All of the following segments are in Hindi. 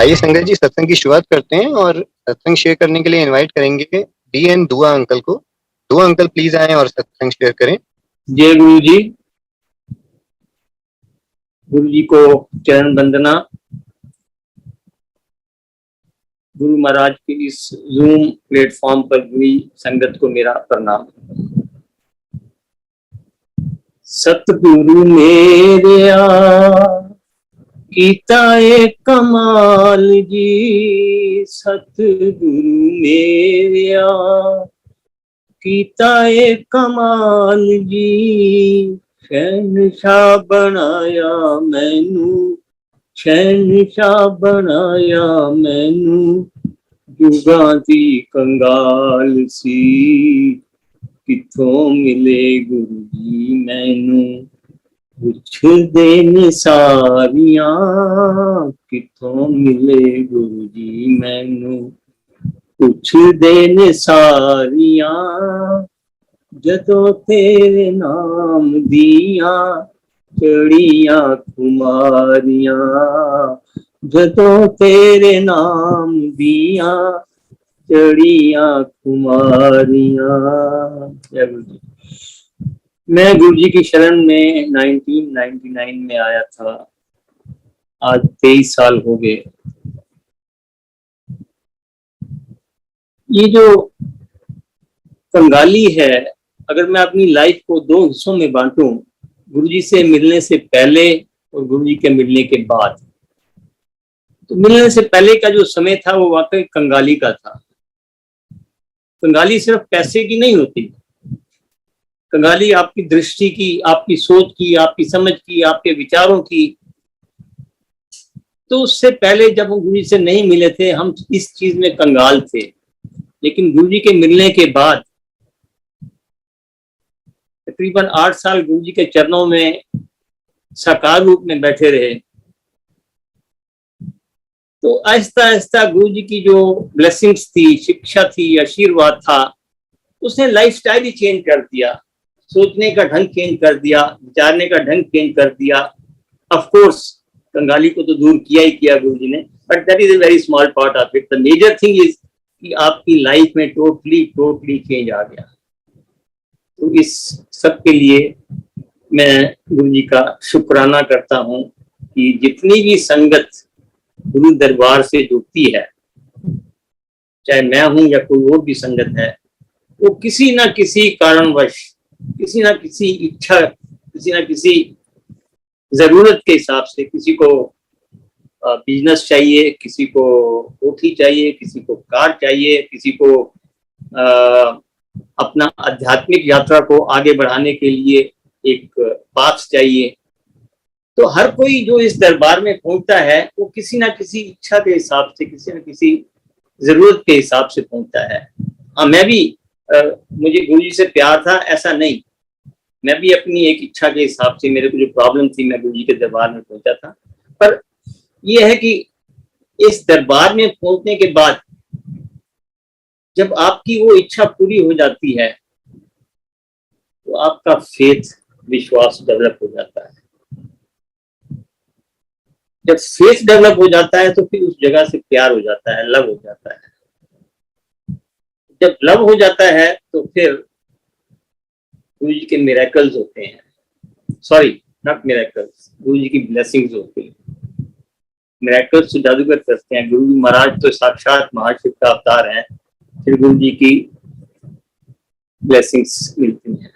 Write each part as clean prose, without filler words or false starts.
आइए संगत जी सत्संग की शुरुआत करते हैं और सत्संग शेयर करने के लिए इनवाइट करेंगे डी एन दुआ अंकल को। दुआ अंकल प्लीज आए और सत्संग शेयर करें। जय गुरु जी। गुरु जी को चरण वंदना। गुरु महाराज के इस जूम प्लेटफॉर्म पर हुई संगत को मेरा प्रणाम। सतगुरु मेरे कीता एक कमाल जी, सतगुरु मेरे कीता एक कमाल जी। शहनशाह बनाया मैनू, शहनशाह बनाया मैनू, जुगां दी कंगाल सी, किथों मिले गुरु जी मैनू। पुछदे ने सारियां, किथों मिले गुरु जी मैनू। पुछदे ने सारियां, जदों तेरे नाम दियां चढ़ियां खुमारियां, जदों तेरे नाम दियां चढ़ियां खुमारियां। जय गुरु जी। मैं गुरु जी की शरण में 1999 में आया था। आज 23 साल हो गए। ये जो कंगाली है, अगर मैं अपनी लाइफ को दो हिस्सों में बांटूं, गुरु जी से मिलने से पहले और गुरु जी के मिलने के बाद, तो मिलने से पहले का जो समय था वो वाकई कंगाली का था। कंगाली सिर्फ पैसे की नहीं होती, कंगाली आपकी दृष्टि की, आपकी सोच की, आपकी समझ की, आपके विचारों की। तो उससे पहले जब हम गुरु जी से नहीं मिले थे, हम इस चीज में कंगाल थे। लेकिन गुरु जी के मिलने के बाद तकरीबन 8 साल गुरु जी के चरणों में साकार रूप में बैठे रहे, तो आहिस्ता आहिस्ता गुरु जी की जो ब्लेसिंग्स थी, शिक्षा थी, आशीर्वाद था, उसने लाइफस्टाइल ही चेंज कर दिया, सोचने का ढंग चेंज कर दिया, विचारने का ढंग चेंज कर दिया। ऑफ कोर्स कंगाली को तो दूर किया ही किया गुरु जी ने, but that is a very small part of it. The major thing is कि आपकी लाइफ में टोटली चेंज आ गया। तो इस सब के लिए मैं गुरु जी का शुक्राना करता हूँ कि जितनी भी संगत गुरु दरबार से जुड़ती है, चाहे मैं हूं या कोई और भी संगत है, वो किसी ना किसी कारणवश, किसी ना किसी इच्छा, किसी ना किसी जरूरत के हिसाब से, किसी को बिजनेस चाहिए, किसी को कोठी चाहिए, किसी को कार चाहिए, किसी को अपना आध्यात्मिक यात्रा को आगे बढ़ाने के लिए एक पाथ चाहिए। तो हर कोई जो इस दरबार में पहुंचता है वो किसी ना किसी इच्छा के हिसाब से, किसी ना किसी जरूरत के हिसाब से पहुंचता है। हाँ, मैं भी मुझे गुरु जी से प्यार था ऐसा नहीं, मैं भी अपनी एक इच्छा के हिसाब से, मेरे को जो प्रॉब्लम थी, मैं गुरु जी के दरबार में पहुंचा था। पर यह है कि इस दरबार में पहुंचने के बाद जब आपकी वो इच्छा पूरी हो जाती है तो आपका फेथ, विश्वास डेवलप हो जाता है। जब फेथ डेवलप हो जाता है तो फिर उस जगह से प्यार हो जाता है, लव हो जाता है। जब लव हो जाता है तो फिर गुरु जी के मिरेकल्स होते हैं, सॉरी नॉट मिरेकल्स, गुरु जी की ब्लेसिंग्स होती है। मिरेकल्स तो जादूगर करते हैं, गुरु जी महाराज तो साक्षात महाशिव का अवतार है, फिर गुरु जी की ब्लेसिंग्स मिलती हैं।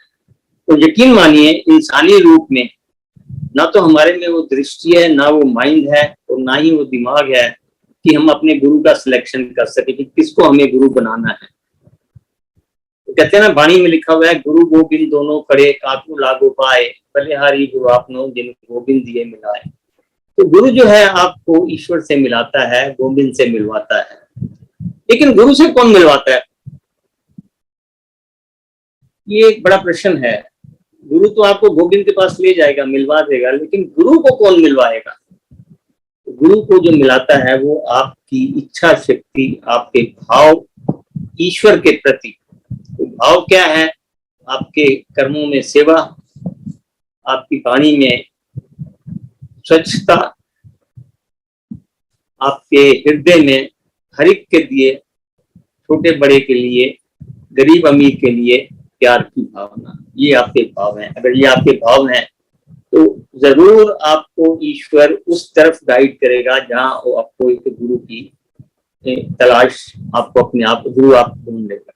तो यकीन मानिए इंसानी रूप में ना तो हमारे में वो दृष्टि है, ना वो माइंड है, और ना ही वो दिमाग है कि हम अपने गुरु का सिलेक्शन कर सके कि किसको हमें गुरु बनाना है। तो कहते हैं ना, वाणी में लिखा हुआ है, गुरु गोबिंद दोनों खड़े काकू लागू पाए, बलिहारी गुरु आपनो जिन गोबिंद दिए मिलाए। तो गुरु जो है आपको ईश्वर से मिलाता है, गोविंद से मिलवाता है। लेकिन गुरु से कौन मिलवाता है, ये एक बड़ा प्रश्न है। गुरु तो आपको गोविंद के पास ले जाएगा, मिलवा देगा, लेकिन गुरु को कौन मिलवाएगा? तो गुरु को जो मिलाता है वो आपकी इच्छा शक्ति, आपके भाव ईश्वर के प्रति। तो भाव क्या है? आपके कर्मों में सेवा, आपकी वाणी में स्वच्छता, आपके हृदय में हर एक के लिए, छोटे बड़े के लिए, गरीब अमीर के लिए प्यार की भावना, ये आपके भाव हैं। अगर ये आपके भाव हैं तो जरूर आपको ईश्वर उस तरफ गाइड करेगा जहां वो आपको एक गुरु की तलाश, आपको अपने आप गुरु आप ढूंढ लेगा।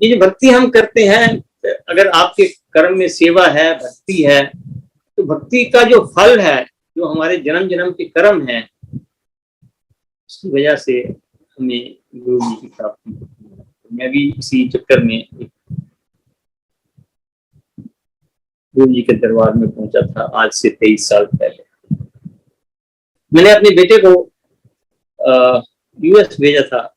ये जो भक्ति हम करते हैं, अगर आपके कर्म में सेवा है, भक्ति है, तो भक्ति का जो फल है, जो हमारे जन्म जन्म के कर्म हैं, उसकी वजह से हमें गुरु जी की प्राप्ति होती है। मैं भी इसी चक्कर में गुरु जी के दरबार में पहुंचा था आज से 23 साल पहले। मैंने अपने बेटे को यूएस भेजा था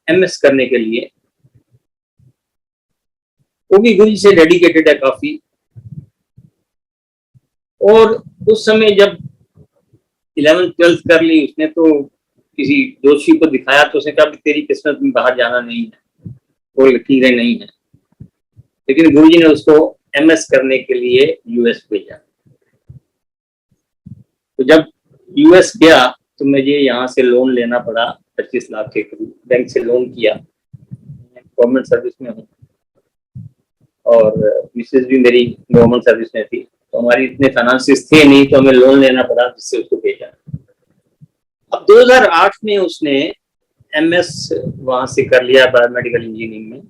एमएस करने के लिए। वो भी गुरु जी से डेडिकेटेड है काफी। और उस समय जब 11th 12th कर ली उसने, तो किसी जोशी को दिखाया तो उसने कहा तेरी किस्मत में बाहर जाना नहीं है, कोई लकीरें नहीं है। लेकिन गुरु जी ने उसको एमएस करने के लिए यूएस भेजा। तो जब यूएस गया तो मुझे यहाँ से लोन लेना पड़ा, 25 लाख के करीब बैंक से लोन किया। गवर्नमेंट सर्विस में हूँ और मिसेज भी मेरी गवर्नमेंट सर्विस में थी, तो हमारी इतने फाइनेंसिस थे नहीं, तो हमें लोन लेना पड़ा, जिससे उसको भेजा। अब 2008 में उसने एमएस वहां से कर लिया बायोमेडिकल इंजीनियरिंग में।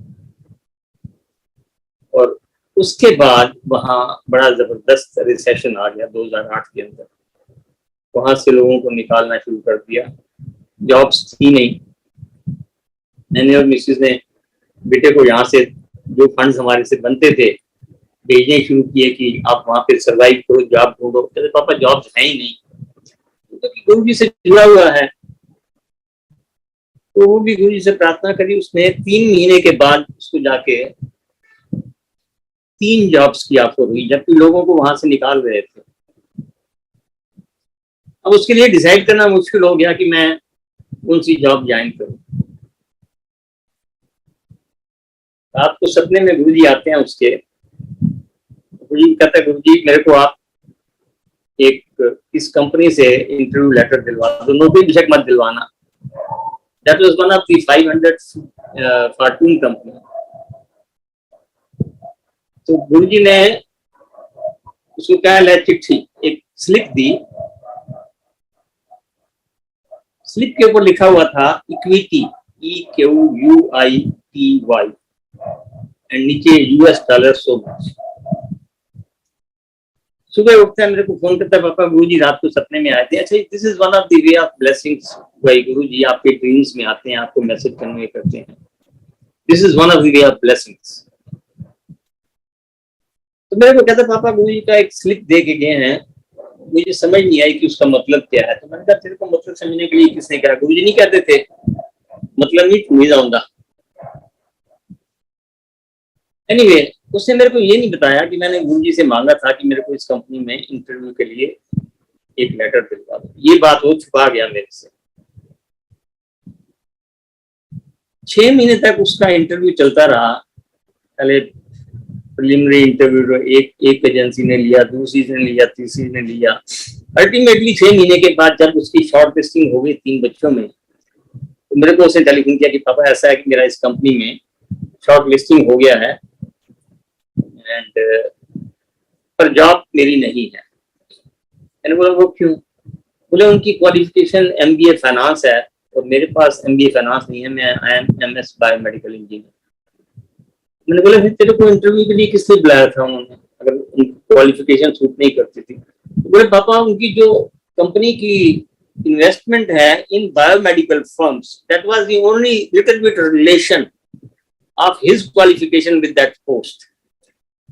और उसके बाद वहां बड़ा जबरदस्त रिसेशन आ गया 2008 के अंदर। वहां से लोगों को निकालना शुरू कर दिया, जॉब्स थी नहीं। मैंने और मिसेज ने बेटे को यहाँ से जो फंड्स हमारे से बनते थे भेजने शुरू किए कि आप वहां पे सर्वाइव करो, जॉब ढूंढो। कहते पापा जॉब्स है ही नहीं, तो गुरु जी से जुड़ा हुआ है। तो वो भी गुरु जी से प्रार्थना करी। उसने 3 महीने के बाद उसको जाके 3 जॉब्स की ऑफर हुई, जबकि लोगों को वहां से निकाल रहे थे। अब उसके लिए डिसाइड करना मुश्किल हो गया कि मैं कौन सी जॉब ज्वाइन करूं। रात को सपने में गुरु जी आते हैं उसके। गुरु जी कहते हैं गुरु जी मेरे को आप एक इस कंपनी से इंटरव्यू लेटर दिलवा दो, नौकरी बेशक मत दिलवाना। That was one of the 500 Fortune company. तो गुरु जी ने उसको क्या है चिट्ठी, एक स्लिप दी। स्लिप के ऊपर लिखा हुआ था इक्विटी, EQUITY, एंड नीचे $, सो मच। सुबह उठते हैं, मेरे को फोन करता है पापा गुरुजी रात को सपने में आए थे। अच्छा, this is one of the way of blessings भाई, गुरुजी आपके ड्रीम्स में आते हैं, आपको मैसेज कन्वे करते हैं। This is one of the way of blessings. तो मेरे को कहता पापा गुरुजी का एक स्लिप दे के गए हैं, मुझे समझ नहीं आई कि उसका मतलब क्या है। तो मैंने कहा तेरे को मतलब समझने के लिए किसने कहा? गुरुजी नहीं कहते थे मतलब नहीं भूल जाऊंगा। एनीवे, उसने मेरे को ये नहीं बताया कि मैंने गुरुजी से मांगा था कि मेरे को इस कंपनी में इंटरव्यू के लिए एक लेटर दिलवा दो। ये बात वो छुपा गया मेरे से। 6 महीने तक उसका इंटरव्यू चलता रहा। पहले प्रिलिमिनरी इंटरव्यू एक एजेंसी ने लिया, दूसरी ने लिया, तीसरी ने लिया। अल्टीमेटली 6 महीने के बाद जब उसकी शॉर्ट लिस्टिंग हो गई 3 बच्चों में, तो मेरे को उसने टेलीफोन किया कि पापा ऐसा है कि मेरा इस कंपनी में शॉर्ट लिस्टिंग हो गया है एंड पर जॉब मेरी नहीं है। मैंने बोला वो क्यों? बोले उनकी क्वालिफिकेशन MBA फाइनेंस है और मेरे पास MBA फाइनेंस नहीं है, मैं MS बायोमेडिकल इंजीनियर। मैंने बोला फिर तेरे को इंटरव्यू के लिए किसने बुलाया था उन्होंने, अगर उनकी क्वालिफिकेशन सूट नहीं करती थी? तो बोले पापा उनकी जो कंपनी की इन्वेस्टमेंट है in biomedical firms, that was the only little bit relation of his qualification with that post.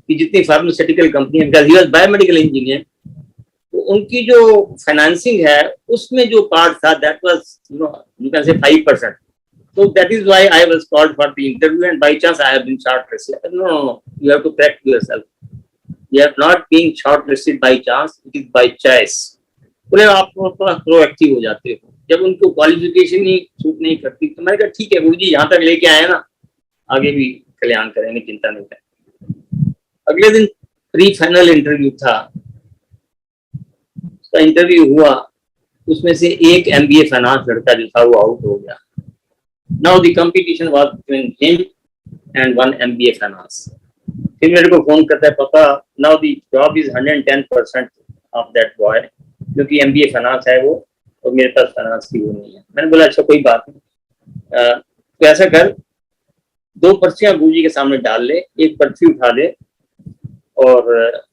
कि जितनी फार्मास्यूटिकल कंपनी है, because he was biomedical engineer, तो उनकी जो फाइनेंसिंग है उसमें जो पार्ट था that was you can say 5%. So that is why I was called for the interview and by chance I have been shortlisted. No. You have to correct yourself. You are not being shortlisted by chance, it is by choice. बोले आप थोड़ा प्रोएक्टिव हो जाते हो जब उनको क्वालिफिकेशन ही सूट नहीं करती। तो मैंने कहा ठीक है गुरुजी, यहाँ तक लेके आए ना, आगे भी कल्याण करेंगे, चिंता नहीं है। अगले दिन प्री फाइनल इंटरव्यू था उसका इंटरव्यू हुआ, उसमें से एक MBA फाइनेंस लड़का जो था वो आउट हो गया। Now the competition was between him and one MBA finance. फिर मेरे को फोन करता है, पापा now the job is 110% of that boy, क्योंकि MBA फाइनेंस है वो और मेरे पास फाइनेंस की वो नहीं है। मैंने बोला अच्छा कोई बात नहीं, तो ऐसा कर 2 पर्चियां गुरुजी के सामने डाल ले, एक पर्ची उठा ले और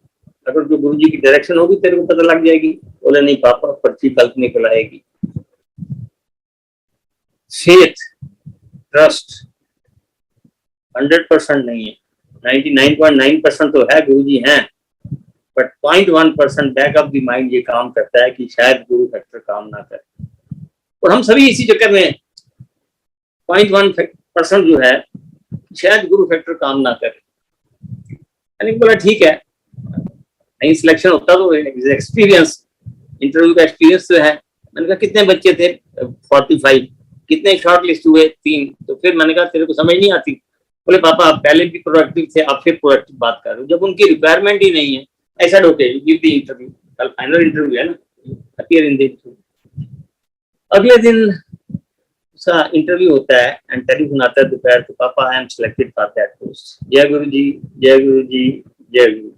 अगर जो गुरुजी की डायरेक्शन होगी तेरे को पता लग जाएगी। बोले नहीं पापा, पर्ची कल निकल आएगी। फेथ, ट्रस्ट 100% नहीं है, 99.9% तो है, गुरुजी हैं, but 0.1% back of the mind ये काम करता है कि शायद गुरु फैक्टर काम ना करे। और हम सभी इसी चक्कर में 0.1% जो है शायद गुरु फैक्टर काम ना करे। मैंने बोला ठीक है, नहीं सिलेक्शन होता तो एक्सपीरियंस, इंटरव्यू का एक्सपीरियंस तो है। मैंने कहा कितने बच्चे थे? 45। कितने शॉर्ट लिस्ट हुए? 3। तो फिर मैंने कहा तेरे को समझ नहीं आती? बोले पापा आप पहले भी प्रोडक्टिव थे, आप फिर प्रोडक्टिव बात कर रहे हो, जब उनकी रिक्वायरमेंट ही नहीं है। ऐसा डोके गिव द इंटरव्यू, कल फाइनल इंटरव्यू है ना, अपीयर इन द इंटरव्यू। अगले दिन उसका इंटरव्यू होता है एंड टेलीफोन आता है दोपहर को, पापा I am selected for that post. जय गुरु जी, जय गुरु जी, जय गुरु।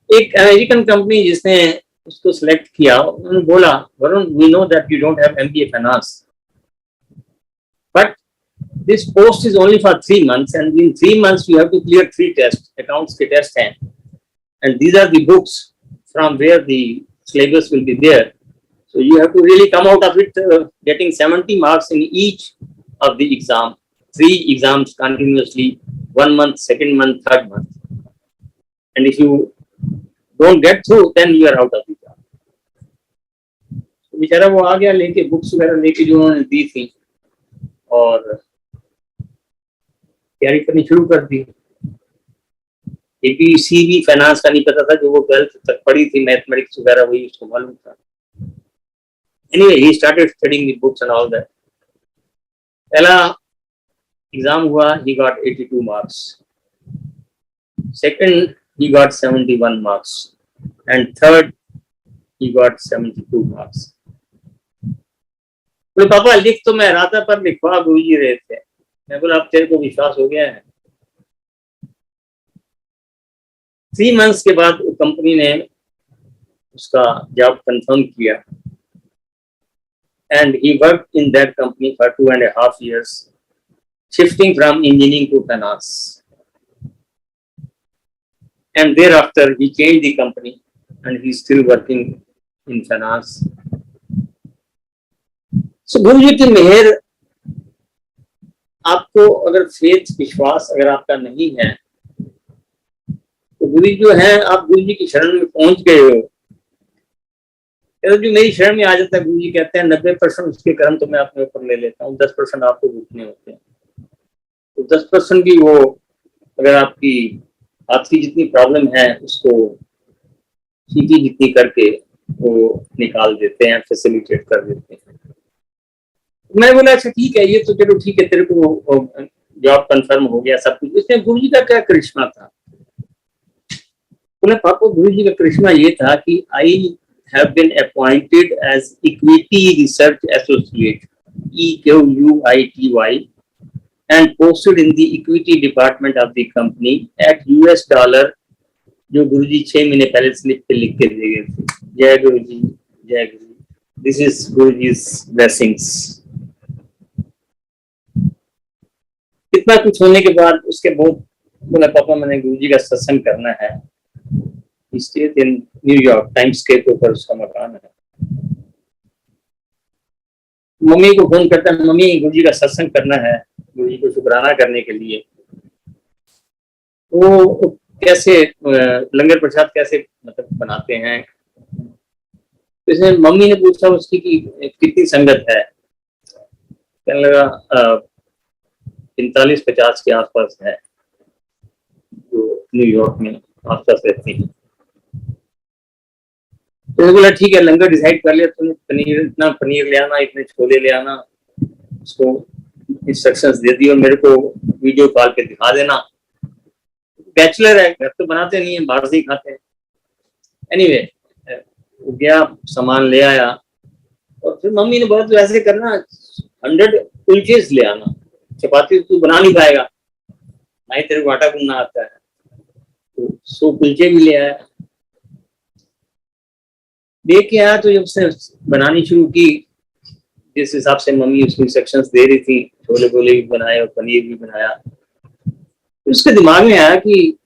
एक अमेरिकन कंपनी जिसने उसको सिलेक्ट किया, उन्होंने बोला Varun we know that you don't have MBA finance, but this post is only for 3 months and in 3 months you have to clear 3 test, accounts के टेस्ट हैं, and these are the books from where the syllabus will be there, so you have to really come out of it getting 70 marks in each of the exam, 3 exams continuously, 1 month, 2nd month, 3rd month, and if you don't get through then you are out of the job. तो बेचारा वो आ गया लेके बुक्स वगैरह लेके जो उन्होंने दी थी और तैयारी करनी शुरू कर दी। ABCD फाइनेंस का नहीं पता था, जो वो 12th तक पढ़ी थी मैथमेटिक्स वगैरह वही उसको मालूम था। Anyway, he started studying the books and all that. पहला एग्जाम हुआ, he got 82 marks. Second, he got 71 marks. And third, he got 72 marks. बोले पापा लिख तो मैं रहा था पर लिखवा गुरुजी रहे थे। मैं बोला अब तेरे को विश्वास हो गया है। 3 months के बाद कंपनी ने उसका जॉब कंफर्म किया and he worked in that company for 2.5 years, shifting from engineering to finance. And thereafter he changed the company and he's still working in finance. So गुरुजी की मेहर, आपको अगर फेथ विश्वास अगर आपका नहीं है तो गुरुजी जो है, आप गुरुजी की शरण में पहुंच गए हो। जो मेरी शरण में आ जाता है, गुरुजी कहते हैं 90% उसके कर्म तो मैं अपने ऊपर ले लेता हूँ, 10% आपको भुगतने होते हैं। तो 10% की वो अगर आपकी जितनी प्रॉब्लम है उसको सीधी जितनी करके वो निकाल देते हैं, फैसिलिटेट कर देते हैं। मैं बोला अच्छा ठीक है, ये तो चलो ठीक है, तेरे को जॉब कंफर्म हो गया सब कुछ। इसमें गुरुजी का क्या करिश्मा था? बोले पापा गुरुजी का करिश्मा ये था कि आई have been appointed as Equity Research Associate, EQUITY, and posted in the equity department of the company at $, जो गुरुजी 6 महीने पहले स्लिप पे लिख के दे गए थे। जय गुरुजी, जय गुरुजी, दिस इज गुरुजी's blessings। इतना कुछ होने के बाद उसके बाद बोला पापा मैंने गुरुजी का सत्संग करना है। स्टेट इन न्यूयॉर्क, टाइम्स के ऊपर उसका मकान है। मम्मी को फोन करता है, मम्मी गुरुजी का सत्संग करना है, गुरुजी को शुक्राना करने के लिए। वो कैसे लंगर प्रसाद कैसे मतलब बनाते हैं? इसमें मम्मी ने पूछा उसकी कि कितनी संगत है? कहने लगा 45-50 के आसपास है जो न्यूयॉर्क में आसपास रहती है। तो बोला ठीक है, लंगर डिसाइड कर लिया तुमने, पनीर इतना पनीर ले आना, इतने छोले ले आना, उसको इंस्ट्रक्शंस दे दी और मेरे को वीडियो कॉल पे दिखा देना। बैचलर है, घर तो बनाते नहीं है, बाहर से ही खाते हैं। एनीवे वो गया, सामान ले आया, और फिर मम्मी ने बोला, तो ऐसे करना 100 कुलचेस ले आना, चपाती तू बना नहीं पाएगा, ना ही तेरे को आटा गूंदना आता है। तो 100 कुलचे भी ले आया, लेके आया। तो जब उसने बनानी शुरू की, जिस हिसाब से मम्मी उसको इंस्ट्रक्शंस दे रही थी, छोले भोले भी बनाए और पनीर भी बनाया, तो उसके दिमाग में आया कि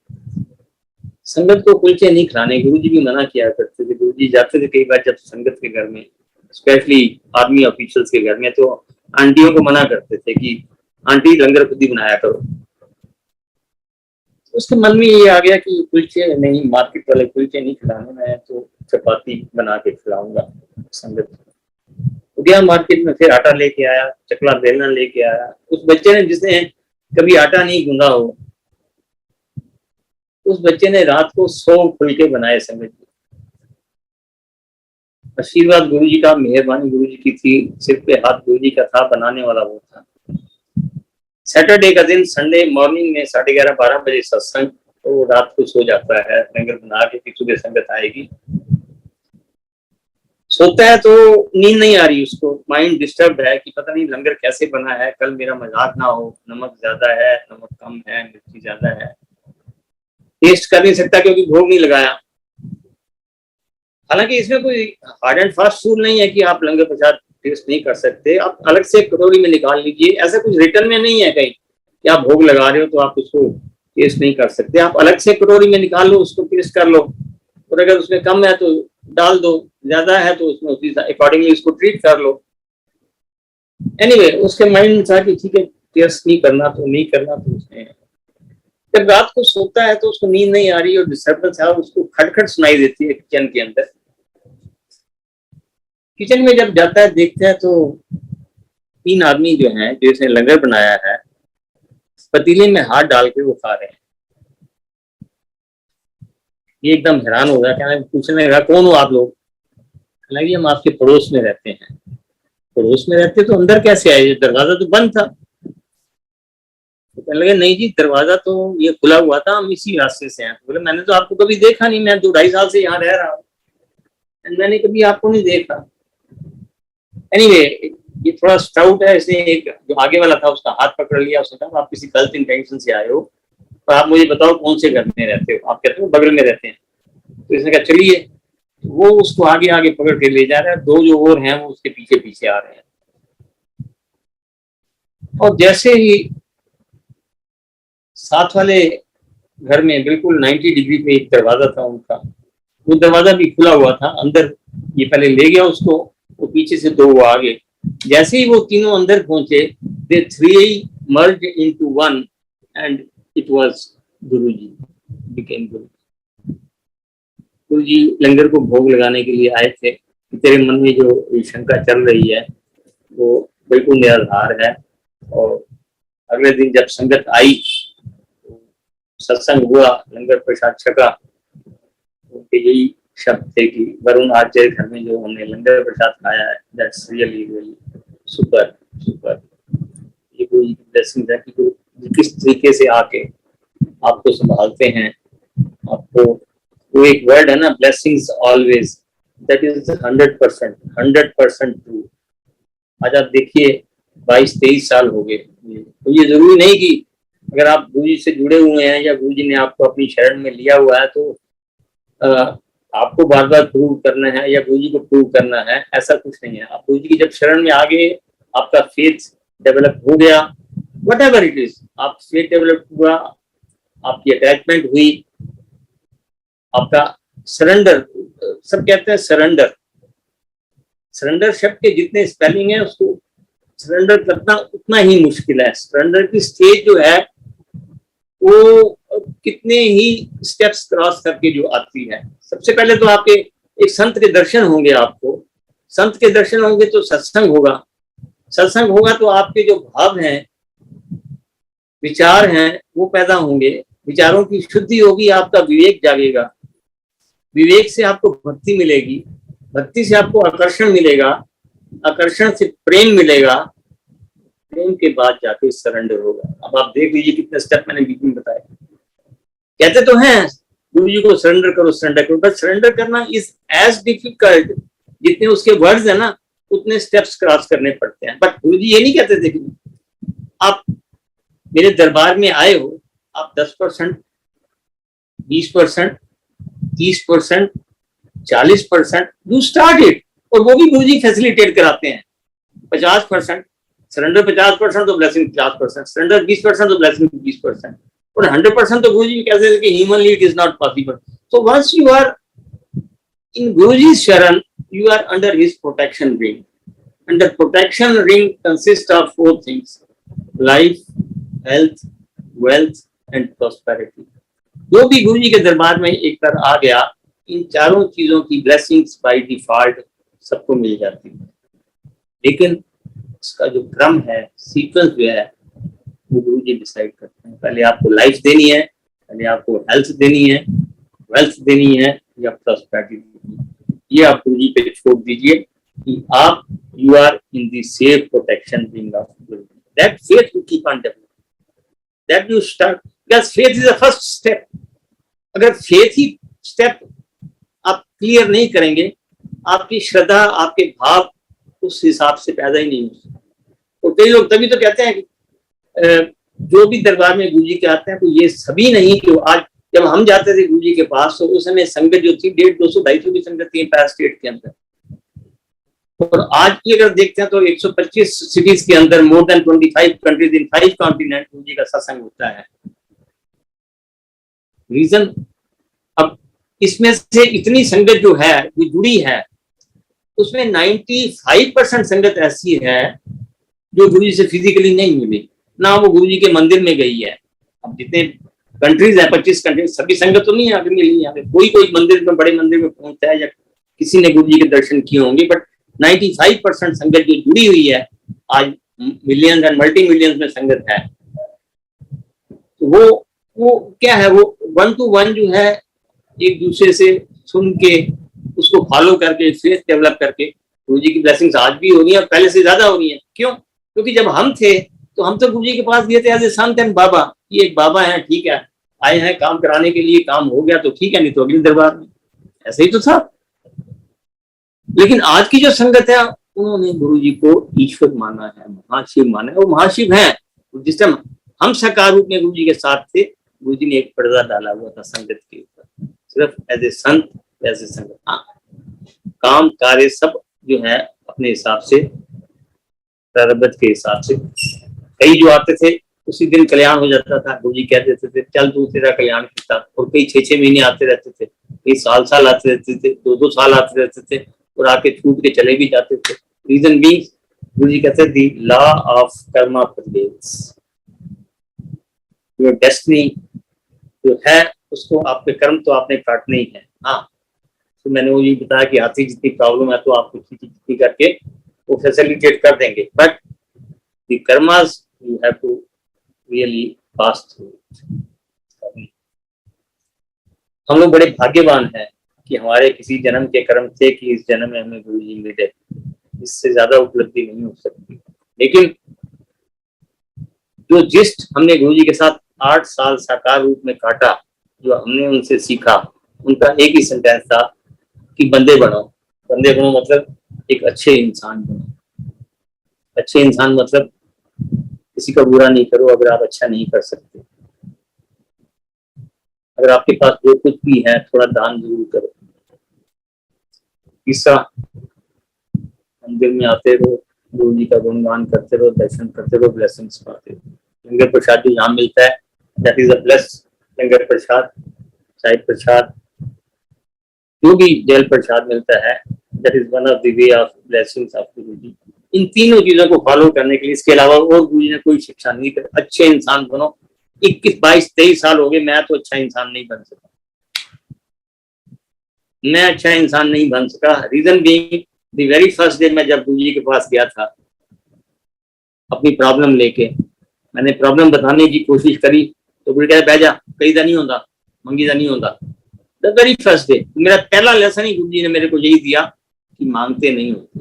संगत को कुलचे नहीं खिलाने, गुरुजी भी मना किया करते थे। गुरुजी जाते थे कई बार जब संगत के घर में, स्पेशली आर्मी ऑफिशियल्स के घर में, तो आंटियों को मना करते थे कि आंटी लंगर खुद ही बनाया करो। उसके मन में ये आ गया कि कुलचे नहीं, मार्केट वाले कुलचे नहीं खिलाने, मैं तो चपाती बना के खिलाऊंगा संगत को। गया मार्केट में, फिर आटा लेके आया, चकला बेलना लेके आया। उस बच्चे ने, जिसने कभी आटा नहीं गूंदा हो, उस बच्चे ने रात को 100 फुलके बनाए संगत जी। आशीर्वाद गुरुजी का, मेहरबानी गुरुजी की थी, सिर पे हाथ गुरुजी का था, बनाने वाला वो था। सैटरडे का दिन, संडे मॉर्निंग में 11:30-12 बजे सत्संग, तो रात को सो जाता है लंगर बना के कि सुबह संगत आएगी। सोता है तो नींद नहीं आ रही उसको, माइंड डिस्टर्ब है कि पता नहीं लंगर कैसे बना है, कल मेरा मजाक ना हो, नमक ज्यादा है, नमक कम है, मिर्ची ज्यादा है। टेस्ट कर नहीं सकता क्योंकि भोग नहीं लगाया। हालांकि इसमें कोई हार्ड एंड फास्ट रूल नहीं है कि आप लंगर प्रसाद टेस्ट नहीं कर सकते, आप अलग से कटोरी में निकाल लीजिए। ऐसा कुछ रिटर्न में नहीं है कहीं कि आप भोग लगा रहे हो तो आप उसको टेस्ट नहीं कर सकते। आप अलग से कटोरी में निकाल लो, उसको टेस्ट कर लो, और अगर उसमें कम है तो डाल दो, ज्यादा है तो उसमें उसी अकॉर्डिंगली उसको ट्रीट कर लो। एनीवे, उसके माइंड में था कि ठीक है, टेस्ट नहीं करना तो नहीं करना। तो उसने, जब रात को सोता है तो उसको नींद नहीं आ रही और डिस्टर्बेंस है, उसको खटखट सुनाई देती है किचन के अंदर। किचन में जब जाता है, देखता है तो 3 आदमी जो हैं, जिसने लंगर बनाया है, पतीले में हाथ डाल के वो खा रहे हैं। ये एकदम हैरान हो गया, कहना, पूछने लगा, कौन हो आप लोग? हालांकि हम आपके पड़ोस में रहते हैं। पड़ोस में रहते तो अंदर कैसे आए? दरवाजा तो बंद था। तो कहने लगे, नहीं जी, दरवाजा तो ये खुला हुआ था, हम इसी रास्ते से हैं। बोले, मैंने तो आपको कभी देखा नहीं, मैं 2-2.5 साल से यहाँ रह रहा हूँ, मैंने कभी आपको नहीं देखा। एनीवे, ये थोड़ा स्टाउट है, इसने एक जो आगे वाला था उसका हाथ पकड़ लिया। उसने कहा, आप किसी गलत इंटेंशन से आए हो, तो आप मुझे बताओ कौन से घर में रहते हो? आप कहते हो बगल में रहते हैं। तो इसने कहा, चलिए। वो उसको आगे आगे पकड़ के ले जा रहा है, 2 जो और हैं वो उसके पीछे पीछे आ रहे हैं। और जैसे ही साथ वाले घर में बिल्कुल 90 डिग्री पे एक दरवाजा था उनका, वो दरवाजा भी खुला हुआ था। अंदर ये पहले ले गया उसको, वो पीछे से 2 वो आगे। जैसे ही वो तीनों अंदर पहुंचे, दे 3 merged into one and it was Guruji, became गुरु। गुरुजी लंगर को भोग लगाने के लिए आए थे कि तेरे मन में जो शंका चल रही है वो बिल्कुल निराधार है। और अगले दिन जब संगत आई, सत्संग हुआ, लंगर प्रसाद छका, उनके यही शब्द थे कि वरुण आचार्य घर में जो हमने लंगर प्रसाद खाया है, that's really really super super. ये कोई ब्लेसिंग है कि किस तरीके से आके आपको संभालते हैं। आपको वो एक वर्ड है ना, blessings always, that is 100% true. आज आप देखिए 22-23 साल हो गए, तो ये जरूरी नहीं कि अगर आप गुरुजी से जुड़े हुए हैं या गुरुजी ने आपको अपनी शरण में लिया हुआ है तो आपको बार बार प्रूव करना है या गुरुजी को प्रूव करना है, ऐसा कुछ नहीं है। आप गुरुजी की जब शरण में आ गए, आपका फेथ डेवलप हो गया, वट एवर इट इज, आप फेथ डेवलप हुआ, आपकी अटैचमेंट हुई, आपका सरेंडर, सब कहते हैं सरेंडर। सरेंडर शब्द के जितने स्पेलिंग है, उसको सरेंडर करना उतना ही मुश्किल है। सरेंडर की स्टेज जो है वो कितने ही स्टेप्स क्रॉस करके जो आती है। सबसे पहले तो आपके एक संत के दर्शन होंगे, आपको संत के दर्शन होंगे तो सत्संग होगा, सत्संग होगा तो आपके जो भाव हैं, विचार हैं, वो पैदा होंगे, विचारों की शुद्धि होगी, आपका विवेक जागेगा, विवेक से आपको भक्ति मिलेगी, भक्ति से आपको आकर्षण मिलेगा, आकर्षण से प्रेम मिलेगा, प्रेम के बाद जाके सरेंडर होगा। अब आप देख लीजिए कितने स्टेप मैंने बीच में बताए। कहते तो हैं गुरु जी को सरेंडर करो, बट सरेंडर करना इज एज डिफिकल्ट जितने उसके वर्ड्स है ना, उतने स्टेप्स क्रॉस करने पड़ते हैं। बट गुरु जी ये नहीं कहते थे कि आप मेरे दरबार में आए हो, आप 10%, 20%, 30%, 40% यू स्टार्ट इट, और वो भी गुरु जी फैसिलिटेट कराते हैं। 50% सरेंडर, 50% तो ब्लेसिंग 50%, सरेंडर 20% तो ब्लेसिंग 20%, और 100% तो गुरु जी कहते हैं कि humanly it is not possible. So once you are in Guruji's Sharan, you are under his protection ring. And the protection ring consists of 4 things: life, health, wealth and prosperity. जो भी गुरु जी के दरबार में एक बार आ गया, इन चारों चीजों की ब्लेसिंग्स बाय डिफॉल्ट सबको मिल जाती है। लेकिन इसका जो क्रम है, सीक्वेंस जो है, वो गुरु जी डिसाइड करते हैं। पहले आपको लाइफ देनी है, पहले आपको हेल्थ देनी है, वेल्थ देनी है या प्रॉस्पेरिटी देनी है। ये आप गुरु जी पे छोड़ दीजिए कि आप you are in the safe protection ring of guru. That faith you keep on developing, that you start, because faith is the first step. अगर फेथ ही स्टेप आप क्लियर नहीं करेंगे, आपकी श्रद्धा, आपके भाव उस हिसाब से पैदा ही नहीं हो सकते। और कई लोग तभी तो कहते हैं कि जो भी दरबार में गुरु जी के आते हैं, तो ये सभी नहीं कि आज जब हम जाते थे गुरु जी के पास, तो उस समय संगत जो थी 150, 200, 250 की संगत थी पैर स्टेट के अंदर। और आज की अगर देखते हैं तो 125 सिटीज के अंदर, more than 25 countries in 5 continent गुरु जी का सत्संग होता है। रीजन, अब इसमें से इतनी संगत जो है, जो जुड़ी है, उसमें 95% संगत ऐसी है जो गुरु जी से फिजिकली नहीं मिली, ना वो गुरु जी के मंदिर में गई है। अब जितने कंट्रीज है, 25 कंट्रीज, सभी संगत तो नहीं आगे मिली। यहाँ पे कोई मंदिर में, बड़े मंदिर में पहुंचता है या किसी ने गुरु जी के दर्शन किए होंगे, बट 95% संगत जो जुड़ी हुई है, आज मिलियंस एंड मल्टी मिलियंस में संगत है। तो वो क्या है, वो 1 to 1 जो है, एक दूसरे से सुन के उसको फॉलो करके फेथ डेवलप करके गुरु जी की ब्लेसिंग्स आज भी हो रही है, पहले से ज्यादा हो रही है। क्यों? क्योंकि जब हम थे तो हम तो गुरु जी के पास गए थे एज ए संत एंड बाबा, ये एक बाबा है, ठीक है, आए हैं काम कराने के लिए, काम हो गया तो ठीक है, नहीं तो अगले दरबार में। ऐसे ही तो था। लेकिन आज की जो संगत है, उन्होंने गुरु जी को ईश्वर माना है, महाशिव माना है। वो महाशिव है। जिस टाइम हम साकार रूप में गुरु जी के साथ थे, गुरु जी ने एक पर्दा डाला हुआ था संगत के ऊपर, सिर्फ as a Sant, as a संगत। हाँ, काम कार्य सब जो है अपने हिसाब से, प्रारब्ध के हिसाब से। कई जो आते थे उसी दिन कल्याण हो जाता था, गुरु जी कह देते थे चल तू तेरा कल्याण करता। और कई 6-6 महीने आते रहते थे, कई साल आते रहते थे, 2-2 साल आते रहते थे, और आके छूट के चले भी जाते थे। रीजन भी गुरु जी कहते थे law of Karma prevails, your destiny जो है उसको, आपके कर्म तो आपने काटने ही है। हाँ, तो मैंने वो ये बताया कि हाथी जितनी प्रॉब्लम है तो आपको जितनी करके वो फैसिलिटेट कर देंगे, but the karmas you have to really pass through. हम लोग बड़े भाग्यवान हैं कि हमारे किसी जन्म के कर्म थे कि इस जन्म में हमें गुरु जी मिले। इससे ज्यादा उपलब्धि नहीं हो सकती। लेकिन जो जिस्ट हमने गुरु जी के साथ 8 साल साकार रूप में काटा, जो हमने उनसे सीखा, उनका एक ही सेंटेंस था कि बंदे बनो। बंदे बनो मतलब एक अच्छे इंसान बनो। अच्छे इंसान मतलब किसी का बुरा नहीं करो अगर आप अच्छा नहीं कर सकते। अगर आपके पास जो कुछ भी है थोड़ा दान जरूर करो। तीसरा, मंदिर में आते रहो, गुरु जी का गुणगान करते रहो, दर्शन करते रहो, ब्लेसिंग्स पाते रहो। लंगर प्रसाद जो यहाँ मिलता है, दैट इज अ ब्लेस्ड लंगर प्रसाद, चाय प्रसाद, जो भी जल प्रसाद मिलता है, that is one of the way of blessings of गुरु जी। इन तीनों चीजों को फॉलो करने के लिए, इसके अलावा और गुरु जी ने कोई शिक्षा नहीं दी। अच्छे इंसान बनो। 21, 22, 23 साल हो गए, मैं तो अच्छा इंसान नहीं बन सका। मैं अच्छा इंसान नहीं बन सका। Reason being, the very first day मैं जब गुरु जी के पास गया था अपनी प्रॉब्लम लेके, मैंने प्रॉब्लम बताने की कोशिश करी तो गुरु कहते बह जा, कहीं का नहीं होता, मंगी का नहीं होता। द वेरी फर्स्ट डे मेरा पहला लेसन ही गुरु जी ने मेरे को यही दिया कि मांगते नहीं होते।